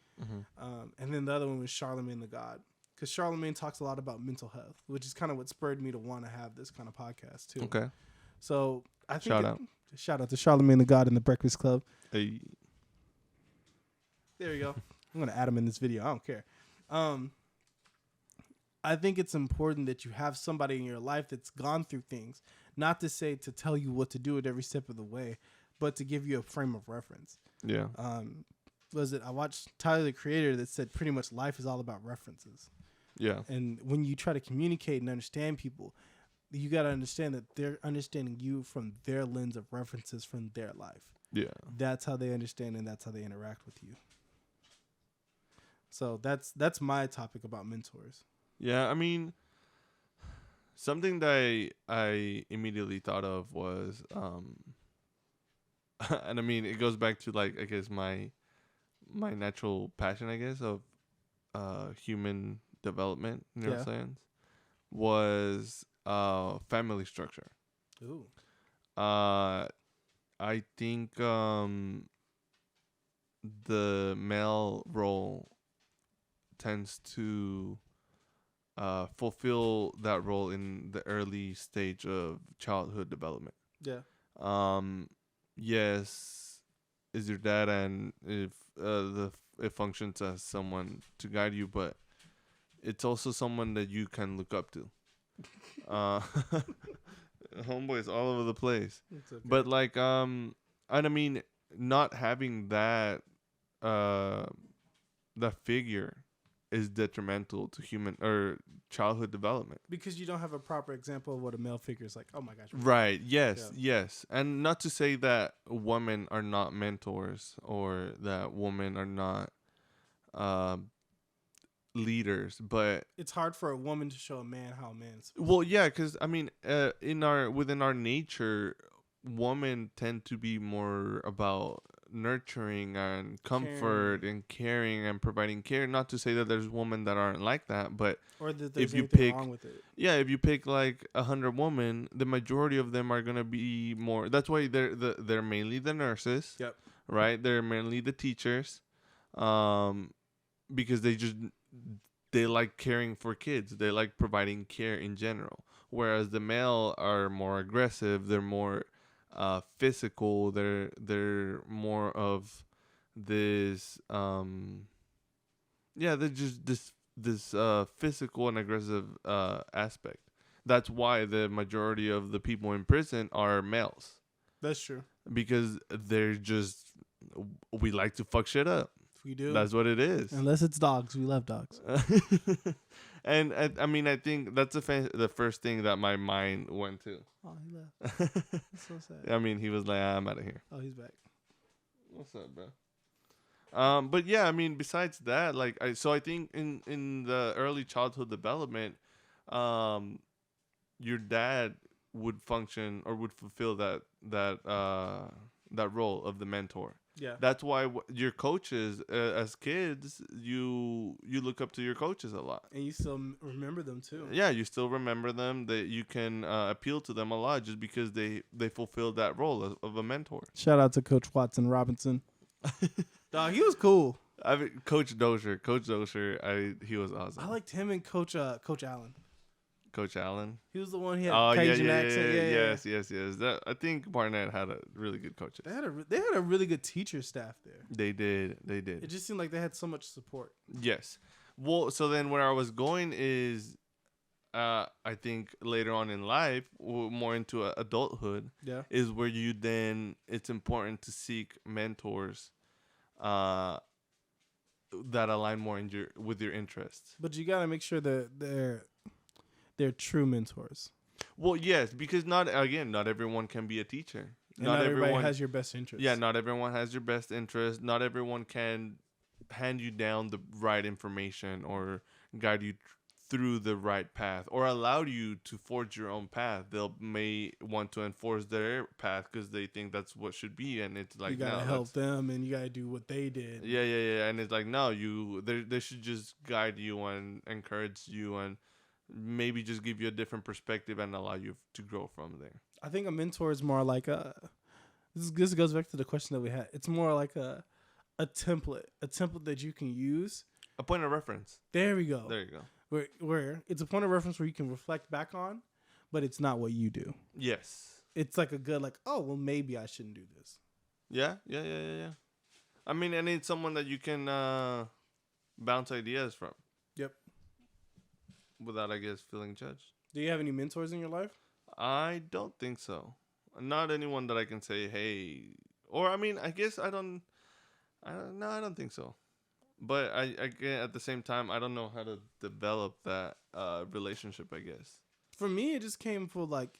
And then the other one was Charlemagne the God, because Charlemagne talks a lot about mental health, which is kind of what spurred me to want to have this kind of podcast too. Okay. So I think Shout out to Charlemagne the God and the Breakfast Club. Hey. There you go. I'm gonna add him in this video. I don't care. I think it's important that you have somebody in your life that's gone through things, not to say to tell you what to do at every step of the way, but to give you a frame of reference. Yeah. I watched Tyler the Creator that said pretty much life is all about references. Yeah. And when you try to communicate and understand people, you got to understand that they're understanding you from their lens of references from their life. Yeah. That's how they understand and that's how they interact with you. So that's my topic about mentors. Yeah, I mean, something that I immediately thought of was, and I mean, it goes back to like I guess my natural passion, I guess, of human development, neuroscience, was family structure. Ooh. I think the male role tends to fulfill that role in the early stage of childhood development. Yeah. Yes, is your dad, and if it functions as someone to guide you, but it's also someone that you can look up to. Homeboy is all over the place. Okay. But like and I mean, not having that that figure is detrimental to human or childhood development. Because you don't have a proper example of what a male figure is like. Oh my gosh. Right. Yes. Yeah. Yes. And not to say that women are not mentors or that women are not leaders, but it's hard for a woman to show a man how a man's. Well, yeah, because I mean, within our nature, women tend to be more about nurturing and comfort and caring and providing care. Not to say that there's women that aren't like that, but or that there's if you anything pick, wrong with it. Yeah, if you pick like 100 women, the majority of them are gonna be more. That's why they're mainly the nurses. Yep. Right. They're mainly the teachers, because they like caring for kids. They like providing care in general. Whereas the male are more aggressive. They're more physical. They're more of this they're just this physical and aggressive aspect. That's why the majority of the people in prison are males. That's true. Because we like to fuck shit up. We do. That's what it is. Unless it's dogs. We love dogs. And I mean, I think that's the first thing that my mind went to. Oh, he left. That's so sad. I mean, he was like, I'm out of here. Oh, he's back. What's up, bro? But yeah, I mean, besides that, like, I think in the early childhood development, your dad would function or would fulfill that role of the mentor. Yeah. That's why your coaches, as kids, you look up to your coaches a lot. And you still remember them too. Yeah, you still remember them. That you can appeal to them a lot just because they fulfilled that role of a mentor. Shout out to Coach Watson Robinson. Dog, he was cool. I mean, Coach Dozier, he was awesome. I liked him and Coach Allen. Coach Allen. He was the one. He had Cajun accent. Yes. That, I think Barnett had a really good coaches. They had a really good teacher staff there. They did. It just seemed like they had so much support. Yes. Well, so then where I was going is, I think later on in life, more into adulthood, is where it's important to seek mentors, that align more with your interests. But you gotta make sure that they're true mentors. Well, yes, because not everyone can be a teacher. And not everybody has your best interest. Yeah, not everyone has your best interest. Not everyone can hand you down the right information or guide you through the right path or allowed you to forge your own path. They'll may want to enforce their path because they think that's what should be, and it's like you gotta no, help them, and you gotta do what they did. yeah, and it's like no, they should just guide you and encourage you and maybe just give you a different perspective and allow you to grow from there. I think a mentor is more like a. This goes back to the question that we had. It's more like a template that you can use. A point of reference. There we go. There you go. Where it's a point of reference where you can reflect back on, but it's not what you do. Yes. It's like a good, like, oh, well, maybe I shouldn't do this. Yeah. I mean, and it's someone that you can bounce ideas from. Yep. Without, I guess, feeling judged. Do you have any mentors in your life? I don't think so. Not anyone that I can say, hey, or I mean, I guess I don't think so. But I at the same time, I don't know how to develop that relationship, I guess. For me, it just came for like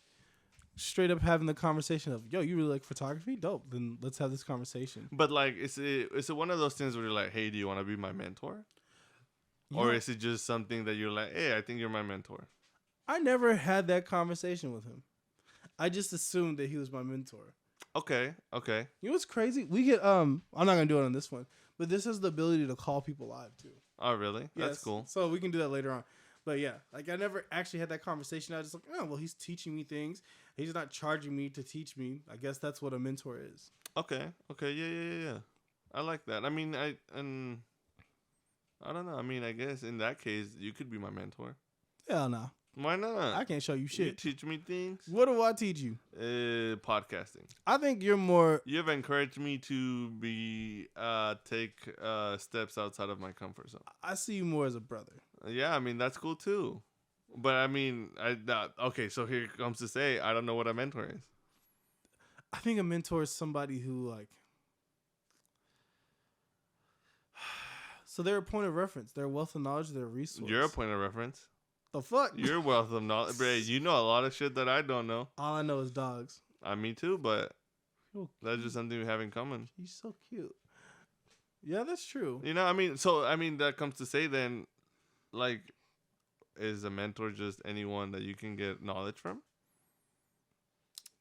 straight up having the conversation of, yo, you really like photography? Dope. Then let's have this conversation. But like, is it one of those things where you're like, hey, do you want to be my mentor? You Or know, is it just something that you're like, hey, I think you're my mentor? I never had that conversation with him. I just assumed that he was my mentor. Okay. You know what's crazy? We get I'm not gonna do it on this one, but this has the ability to call people live too. Oh, really? That's Yes. cool. So we can do that later on. But yeah, like I never actually had that conversation. I was just like, oh, well, he's teaching me things. He's not charging me to teach me. I guess that's what a mentor is. Okay. Yeah. I like that. I mean, I don't know. I mean, I guess in that case, you could be my mentor. Hell no. Why not? I can't show you You shit. teach me things. What do I teach you? Podcasting. I think you're more. You have encouraged me to take steps outside of my comfort zone. I see you more as a brother. Yeah, I mean that's cool too. But I mean, okay. So here comes to say, I don't know what a mentor is. I think a mentor is somebody who like. So they're a point of reference. They're a wealth of knowledge. They're a resource. You're a point of reference. The fuck? You're a wealth of knowledge. Bro, you know a lot of shit that I don't know. All I know is dogs. Me too, but Yo, that's just something we have in common. he's so cute. Yeah, that's true. You know, I mean, that comes to say then, like, is a mentor just anyone that you can get knowledge from?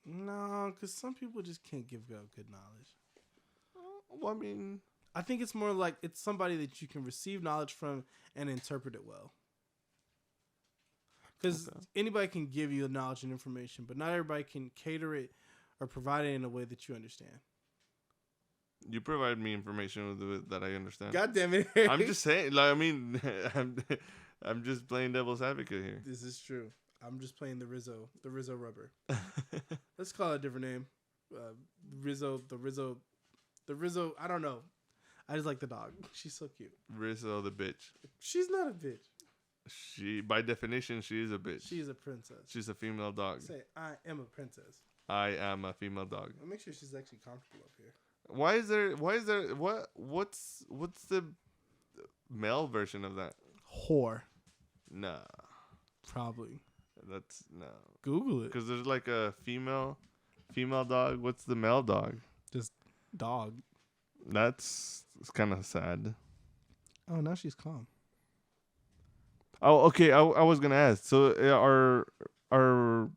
No, because some people just can't give out good knowledge. Well, I mean, I think it's more like it's somebody that you can receive knowledge from and interpret it well. Because anybody can give you the knowledge and information, but not everybody can cater it or provide it in a way that you understand. you provide me information that I understand. God damn it. I'm just saying, like, I mean, I'm just playing devil's advocate here. This is true. I'm just playing the Rizzo rubber. Let's call it a different name. The Rizzo, I don't know. I just like the dog. She's so cute. Rizzo the bitch. She's not a bitch. She, by definition, she is a bitch. She's a princess. She's a female dog. Say, I am a princess. I am a female dog. I'll make sure she's actually comfortable up here. What's the male version of that? Whore. Nah. Probably. That's no. Google it. Because there's like a female dog. What's the male dog? Just dog. It's kind of sad. Oh, now she's calm. Oh, okay. I was gonna ask. So are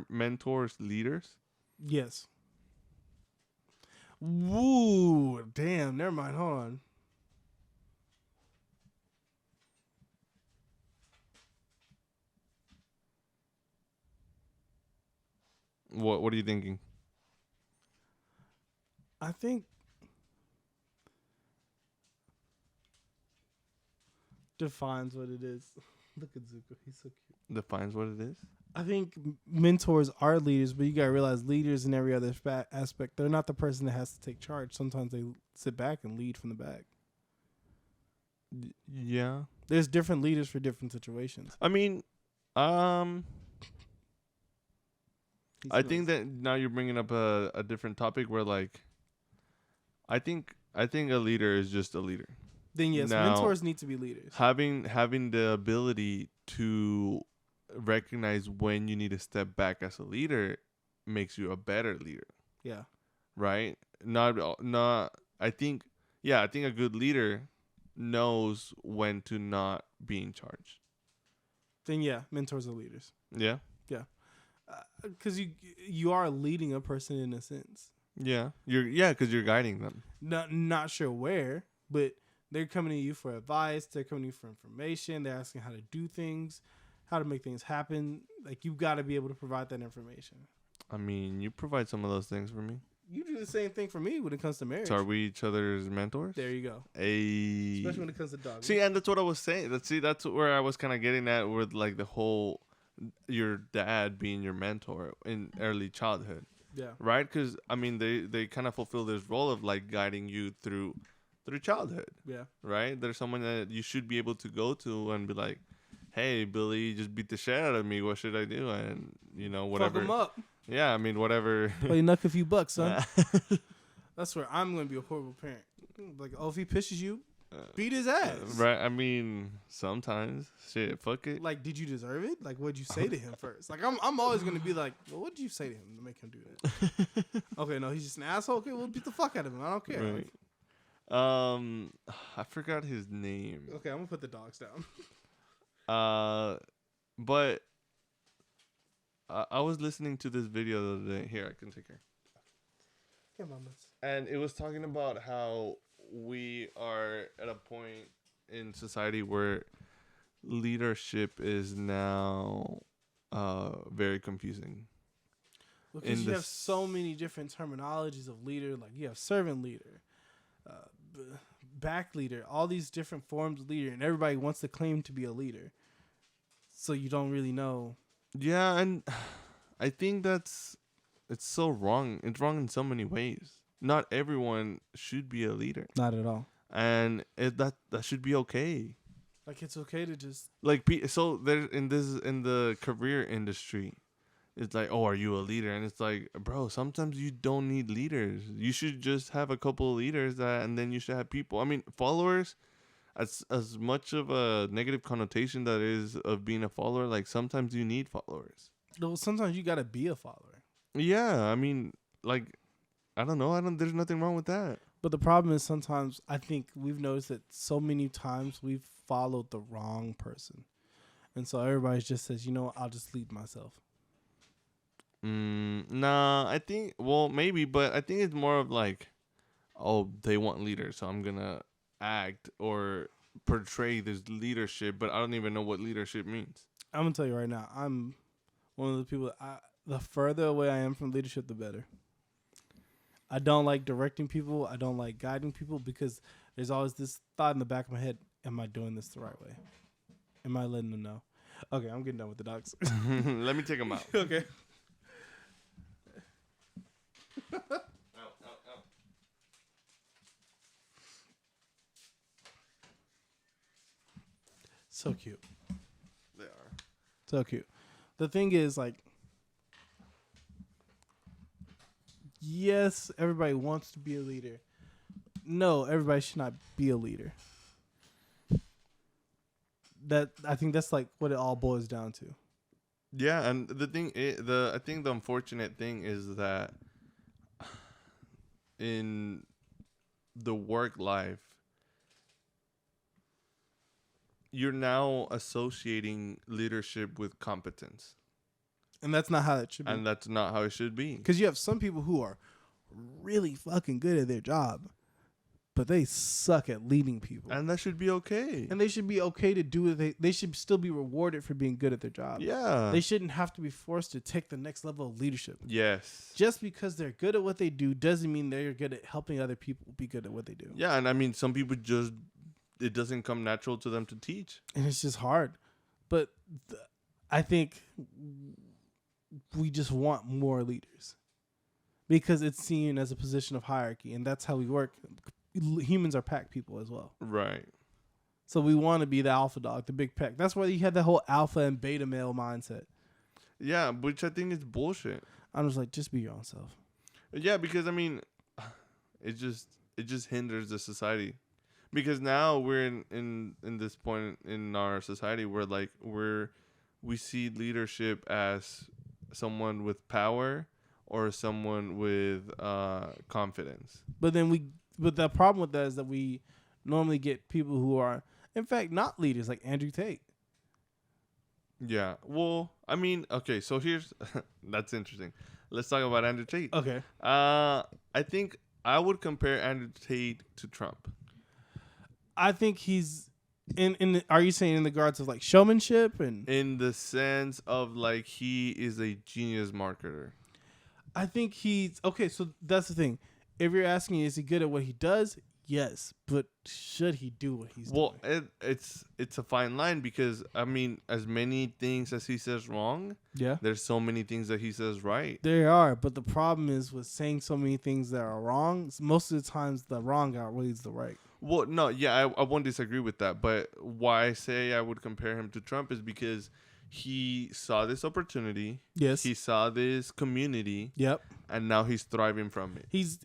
mentors leaders? Yes. Woo. Damn. Never mind. Hold on. What are you thinking? I think defines what it is. Look at Zuko. He's so cute. Defines what it is? I think mentors are leaders, but you got to realize leaders in every other aspect, they're not the person that has to take charge. Sometimes they sit back and lead from the back. Yeah. There's different leaders for different situations. I mean, I think that now you're bringing up a different topic where, like, I think a leader is just a leader. Then yes, now, mentors need to be leaders. Having the ability to recognize when you need to step back as a leader makes you a better leader. Yeah. Right? I think a good leader knows when to not be in charge. Then yeah, mentors are leaders. Yeah. Because you are leading a person in a sense. Yeah. Because you're guiding them. Not sure where, but they're coming to you for advice. They're coming to you for information. They're asking how to do things, how to make things happen. Like, you've got to be able to provide that information. I mean, you provide some of those things for me. You do the same thing for me when it comes to marriage. So are we each other's mentors? There you go. Hey. Especially when it comes to dogs. See, and that's what I was saying. That's where I was kind of getting at with like the whole your dad being your mentor in early childhood, Yeah. right? Because I mean, they kind of fulfill this role of like guiding you through childhood, Yeah. right? There's someone that you should be able to go to and be like, "Hey, Billy, just beat the shit out of me. What should I do?" And whatever. Fuck them up. Yeah, I mean, whatever. Play knuck a few bucks, son. That's where I'm going to be a horrible parent. Like, oh, if he pisses you, beat his ass. Right. I mean, sometimes shit. Fuck it. Like, did you deserve it? Like, what'd you say to him first? Like, I'm always gonna be like, well, what did you say to him to make him do that? Okay, no, he's just an asshole. Okay, well, beat the fuck out of him. I don't care. Right. I forgot his name. Okay, I'm gonna put the dogs down. But I was listening to this video the other day. Here, I can take her. Yeah, mamas. And it was talking about how we are at a point in society where leadership is now very confusing. Because you have so many different terminologies of leader. Like, you have servant leader, back leader, all these different forms of leader, and everybody wants to claim to be a leader. So you don't really know. Yeah, and I think it's so wrong. It's wrong in so many ways. Not everyone should be a leader, Not at all. and that should be okay. Like, it's okay to just. Like, so there in the career industry, it's like, oh, are you a leader? And it's like, bro, sometimes you don't need leaders. You should just have a couple of leaders and then you should have people. I mean, followers. As much of a negative connotation that is of being a follower, like sometimes you need followers. No, sometimes you gotta be a follower. Yeah, I mean, like, I don't know. There's nothing wrong with that. But the problem is sometimes I think we've noticed that so many times we've followed the wrong person, and so everybody just says, I'll just lead myself. Nah, I think maybe, but I think it's more of like, oh, they want leaders, so I'm gonna act or portray this leadership, but I don't even know what leadership means. I'm gonna tell you right now, I'm one of the people. The further away I am from leadership, the better. I don't like directing people. I don't like guiding people because there's always this thought in the back of my head: am I doing this the right way? Am I letting them know? Okay, I'm getting done with the dogs. Let me take them out. Okay. So cute. They are. So cute. The thing is, like, yes, everybody wants to be a leader. No, everybody should not be a leader. I think that's like what it all boils down to. Yeah, and the thing, I think the unfortunate thing is that in the work life, you're now associating leadership with competence. And that's not how it should be. And that's not how it should be. Because you have some people who are really fucking good at their job, but they suck at leading people. And that should be okay. And they should be okay to do it. They should still be rewarded for being good at their job. Yeah. They shouldn't have to be forced to take the next level of leadership. Yes. Just because they're good at what they do doesn't mean they're good at helping other people be good at what they do. Yeah, and I mean, some people just, it doesn't come natural to them to teach. And it's just hard. But I think we just want more leaders because it's seen as a position of hierarchy, and that's how we work. Humans are pack people as well. Right. So we want to be the alpha dog, the big pack. That's why you had that whole alpha and beta male mindset. Yeah, which I think is bullshit. I'm just like, just be your own self. Yeah, because I mean, it just hinders the society. Because now we're in this point in our society where like we see leadership as someone with power or someone with confidence. But the problem with that is that we normally get people who are, in fact, not leaders like Andrew Tate. Yeah. Well, I mean, okay. So here's that's interesting. Let's talk about Andrew Tate. Okay. I think I would compare Andrew Tate to Trump. I think he's are you saying in the regards of like showmanship and In the sense of like he is a genius marketer. I think he's okay. So that's the thing. If you're asking, is he good at what he does? Yes, but should he do what he's doing? Well, it's a fine line because I mean, as many things as he says wrong, Yeah, there's so many things that he says right. there are. But the problem is with saying so many things that are wrong. Most of the times, the wrong outweighs the right. Well, no, yeah, I won't disagree with that. But why I say I would compare him to Trump is because he saw this opportunity. Yes. He saw this community, Yep. and now he's thriving from it. He's.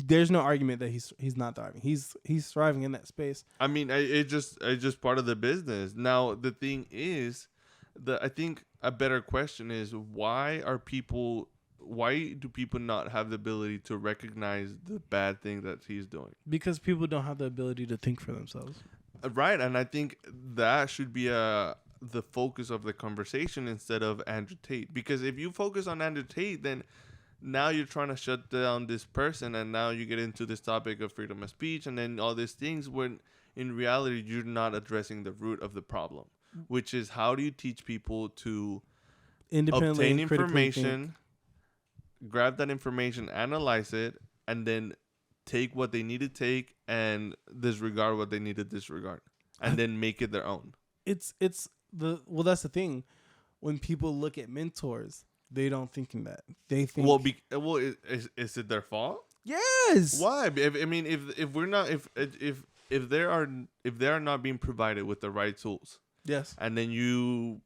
There's no argument that he's not thriving. He's thriving in that space. I mean, it's just part of the business. Now, the thing is, I think a better question is why do people not have the ability to recognize the bad thing that he's doing? Because people don't have the ability to think for themselves. Right, and I think that should be the focus of the conversation instead of Andrew Tate. Because if you focus on Andrew Tate, then now you're trying to shut down this person, and now you get into this topic of freedom of speech and then all these things when in reality you're not addressing the root of the problem, which is how do you teach people to Independently obtain and critically think. information, grab that information, analyze it, and then take what they need to take and disregard what they need to disregard, and then make it their own. That's the thing. When people look at mentors, they don't think in that. They think, Is it their fault? yes. Why? If we're not if they are not being provided with the right tools, Yes. and then you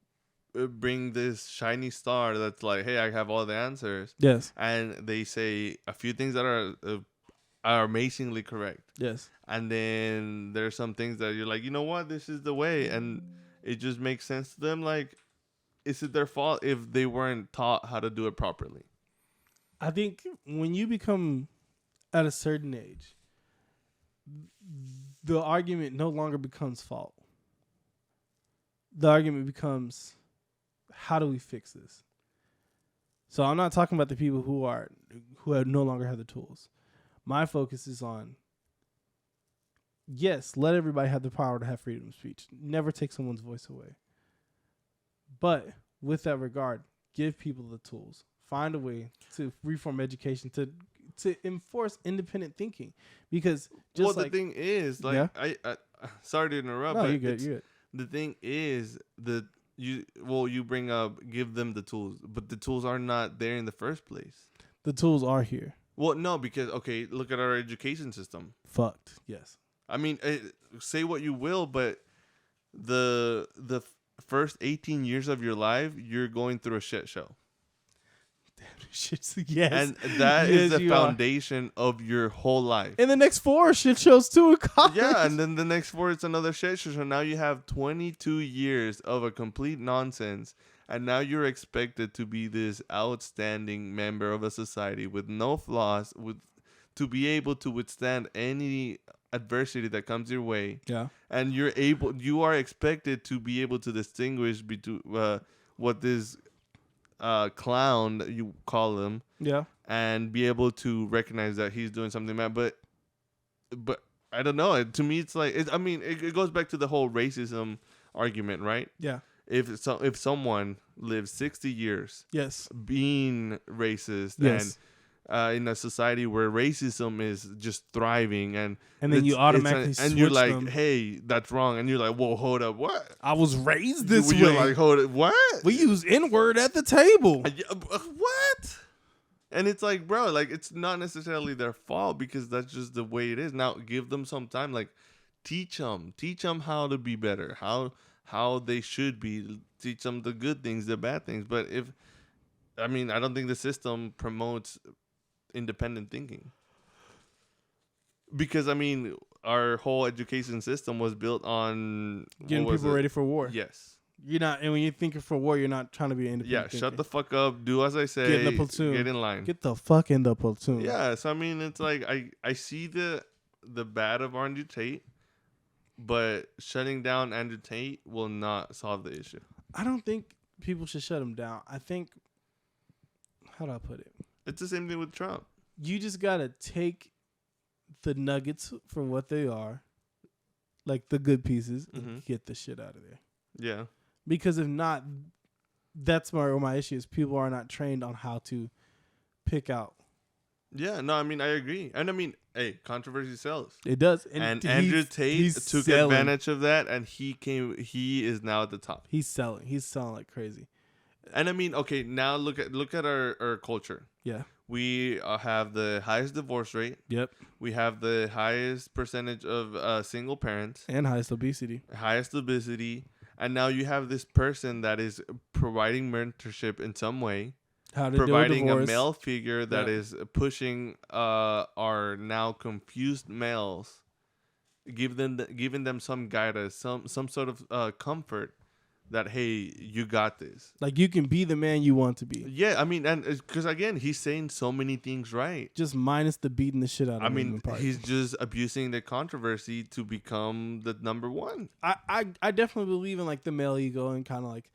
bring this shiny star that's like, hey, I have all the answers, Yes. and they say a few things that are amazingly correct, Yes. and then there's some things that you're like, you know what, this is the way, and it just makes sense to them. Like, is it their fault if they weren't taught how to do it properly? I think when you become at a certain age, the argument no longer becomes fault. The argument becomes, how do we fix this? So I'm not talking about the people who no longer have the tools. My focus is on, yes, let everybody have the power to have freedom of speech. Never take someone's voice away. But with that regard, give people the tools. Find a way to reform education, to enforce independent thinking. Because just the thing is, like, Yeah. I sorry to interrupt, no, but you're good. You're good. the thing is that you bring up give them the tools, but the tools are not there in the first place. The tools are here. Well, no, because okay, look at our education system. Fucked. Yes. I mean, say what you will, but the first 18 years of your life, you're going through a shit show. Shit's, yes. And that is Yes, the you are. foundation of your whole life. And the next 4 shit shows too in college. Yeah, and then the next 4 it's another shit show. So now you have 22 years of a complete nonsense, and now you're expected to be this outstanding member of a society with no flaws, to be able to withstand any adversity that comes your way. Yeah. And you are expected to be able to distinguish between what this clown you call him, Yeah. and be able to recognize that he's doing something bad. But I don't know. To me, it's like it goes back to the whole racism argument, right? Yeah. If someone lives 60 years Yes. being racist Yes. and in a society where racism is just thriving, and then you automatically and you're switch like, them. hey, that's wrong, and you're like, whoa, hold up, what? I was raised this You're way. like, hold it, what? We use N-word at the table. What? And it's like, bro, like, it's not necessarily their fault because that's just the way it is. Now, give them some time. Like, teach them how to be better, how they should be. Teach them the good things, the bad things. But I don't think the system promotes independent thinking. Because, our whole education system was built on Getting people ready for war. Yes. You're not, and when you're thinking for war, you're not trying to be independent. Yeah, shut the fuck up. Do as I say. Get in the platoon. Get in line. Get the fuck in the platoon. Yeah, so it's like I see the bad of Andrew Tate, but shutting down Andrew Tate will not solve the issue. I don't think people should shut him down. I think, how do I put it? It's the same thing with Trump. You just gotta take the nuggets for what they are, like the good pieces, and get the shit out of there. Yeah. Because if not, that's my issue is people are not trained on how to pick out. Yeah, no, I mean, I agree. And I mean, hey, controversy sells. It does. And Andrew Tate took advantage of that, and he is now at the top. He's selling like crazy. And I mean, okay, now look at our culture. Yeah. We have the highest divorce rate. Yep. We have the highest percentage of single parents. And highest obesity. And now you have this person that is providing mentorship in some way. How to providing do a a divorce. male figure that is pushing our now confused males, giving them some guidance, some sort of comfort that, hey, you got this. Like, you can be the man you want to be. Yeah, I mean, and because again, he's saying so many things right. Just minus the beating the shit out of him. I mean, he's just abusing the controversy to become the number one. I definitely believe in like the male ego and kind of like,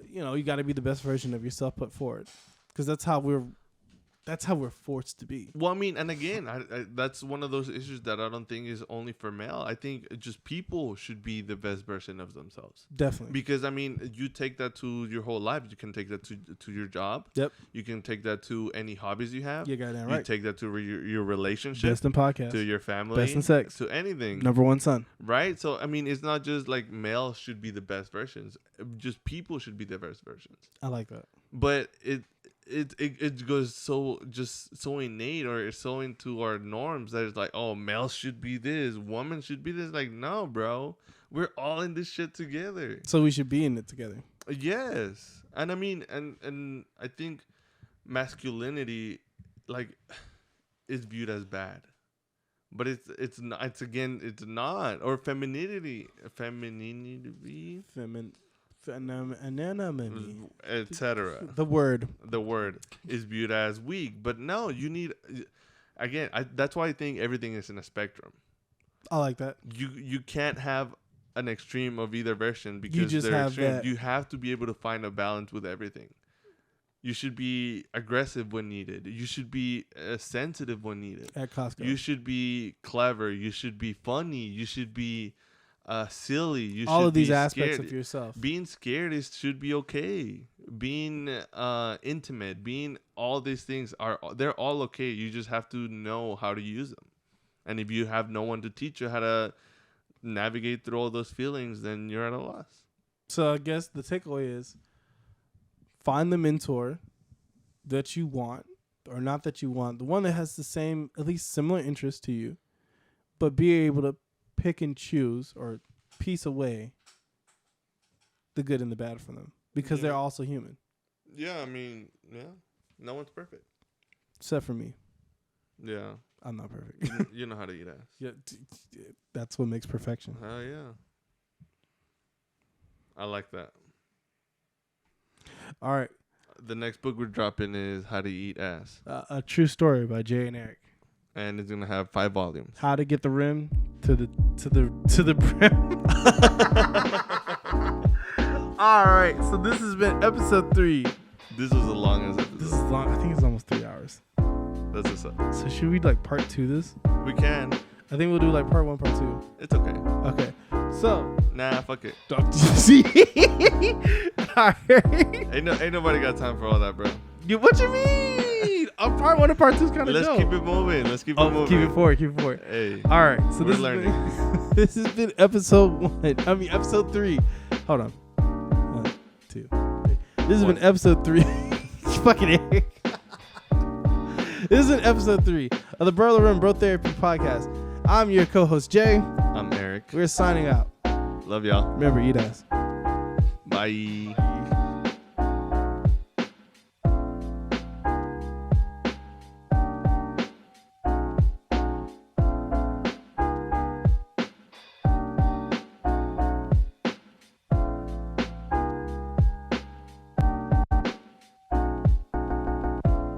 you know, you got to be the best version of yourself put forward. Because that's how we're forced to be. Well, I mean, and again, I that's one of those issues that I don't think is only for male. I think just people should be the best version of themselves. Definitely. Because, I mean, you take that to your whole life. You can take that to your job. Yep. You can take that to any hobbies you have. You got that right. You take that to your relationship. Best in podcast. To your family. Best in sex. To anything. Number one son. Right? So, I mean, it's not just like males should be the best versions. Just people should be the best versions. I like that. But it goes so innate, or it's so into our norms that it's like, oh, males should be this, women should be this. Like, no, bro, we're all in this shit together. So we should be in it together. Yes. And I mean, and I think masculinity, like, is viewed as bad, but it's not. It's not. Or femininity, etc. The word is viewed as weak, but no, you need. Again, that's why I think everything is in a spectrum. I like that. You can't have an extreme of either version because you just they're have extreme. that. You have to be able to find a balance with everything. You should be aggressive when needed. You should be sensitive when needed. At Costco. You should be clever. You should be funny. You should be silly. You all should of these be aspects scared. of yourself. Being scared should be okay. Being intimate, being all these things they're all okay. You just have to know how to use them. And if you have no one to teach you how to navigate through all those feelings, then you're at a loss. So I guess the takeaway is find the mentor that you want, or not that you want, the one that has the same, at least similar interests to you, but be able to pick and choose or piece away the good and the bad from them, because they're also human. Yeah, I mean, yeah, no one's perfect. Except for me. Yeah. I'm not perfect. You know how to eat ass. Yeah, that's what makes perfection. Oh, yeah. I like that. All right. The next book we're dropping is How to Eat Ass. A True Story by Jay and Eric. And it's gonna have 5 volumes. How to get the rim to the brim. All right, so this has been episode 3. This was the longest episode. This is long. I think it's almost 3 hours. That's what's up. So should we like part 2 this? We can. I think we'll do like part 1, part 2. It's okay. Okay. So. Nah, fuck it. See. All right. Ain't nobody got time for all that, bro. What you mean? Part 1 and part 2 is kind of dope. Let's keep it moving. Keep it forward. Hey. All right. So we're learning. This has been episode 1. I mean episode 3. Hold on. 1, 2, 3. This has been episode 3. Fucking Eric. This is episode 3 of the Bro Room Bro Therapy Podcast. I'm your co-host Jay. I'm Eric. We're signing out. Love y'all. Remember, eat ass. Bye.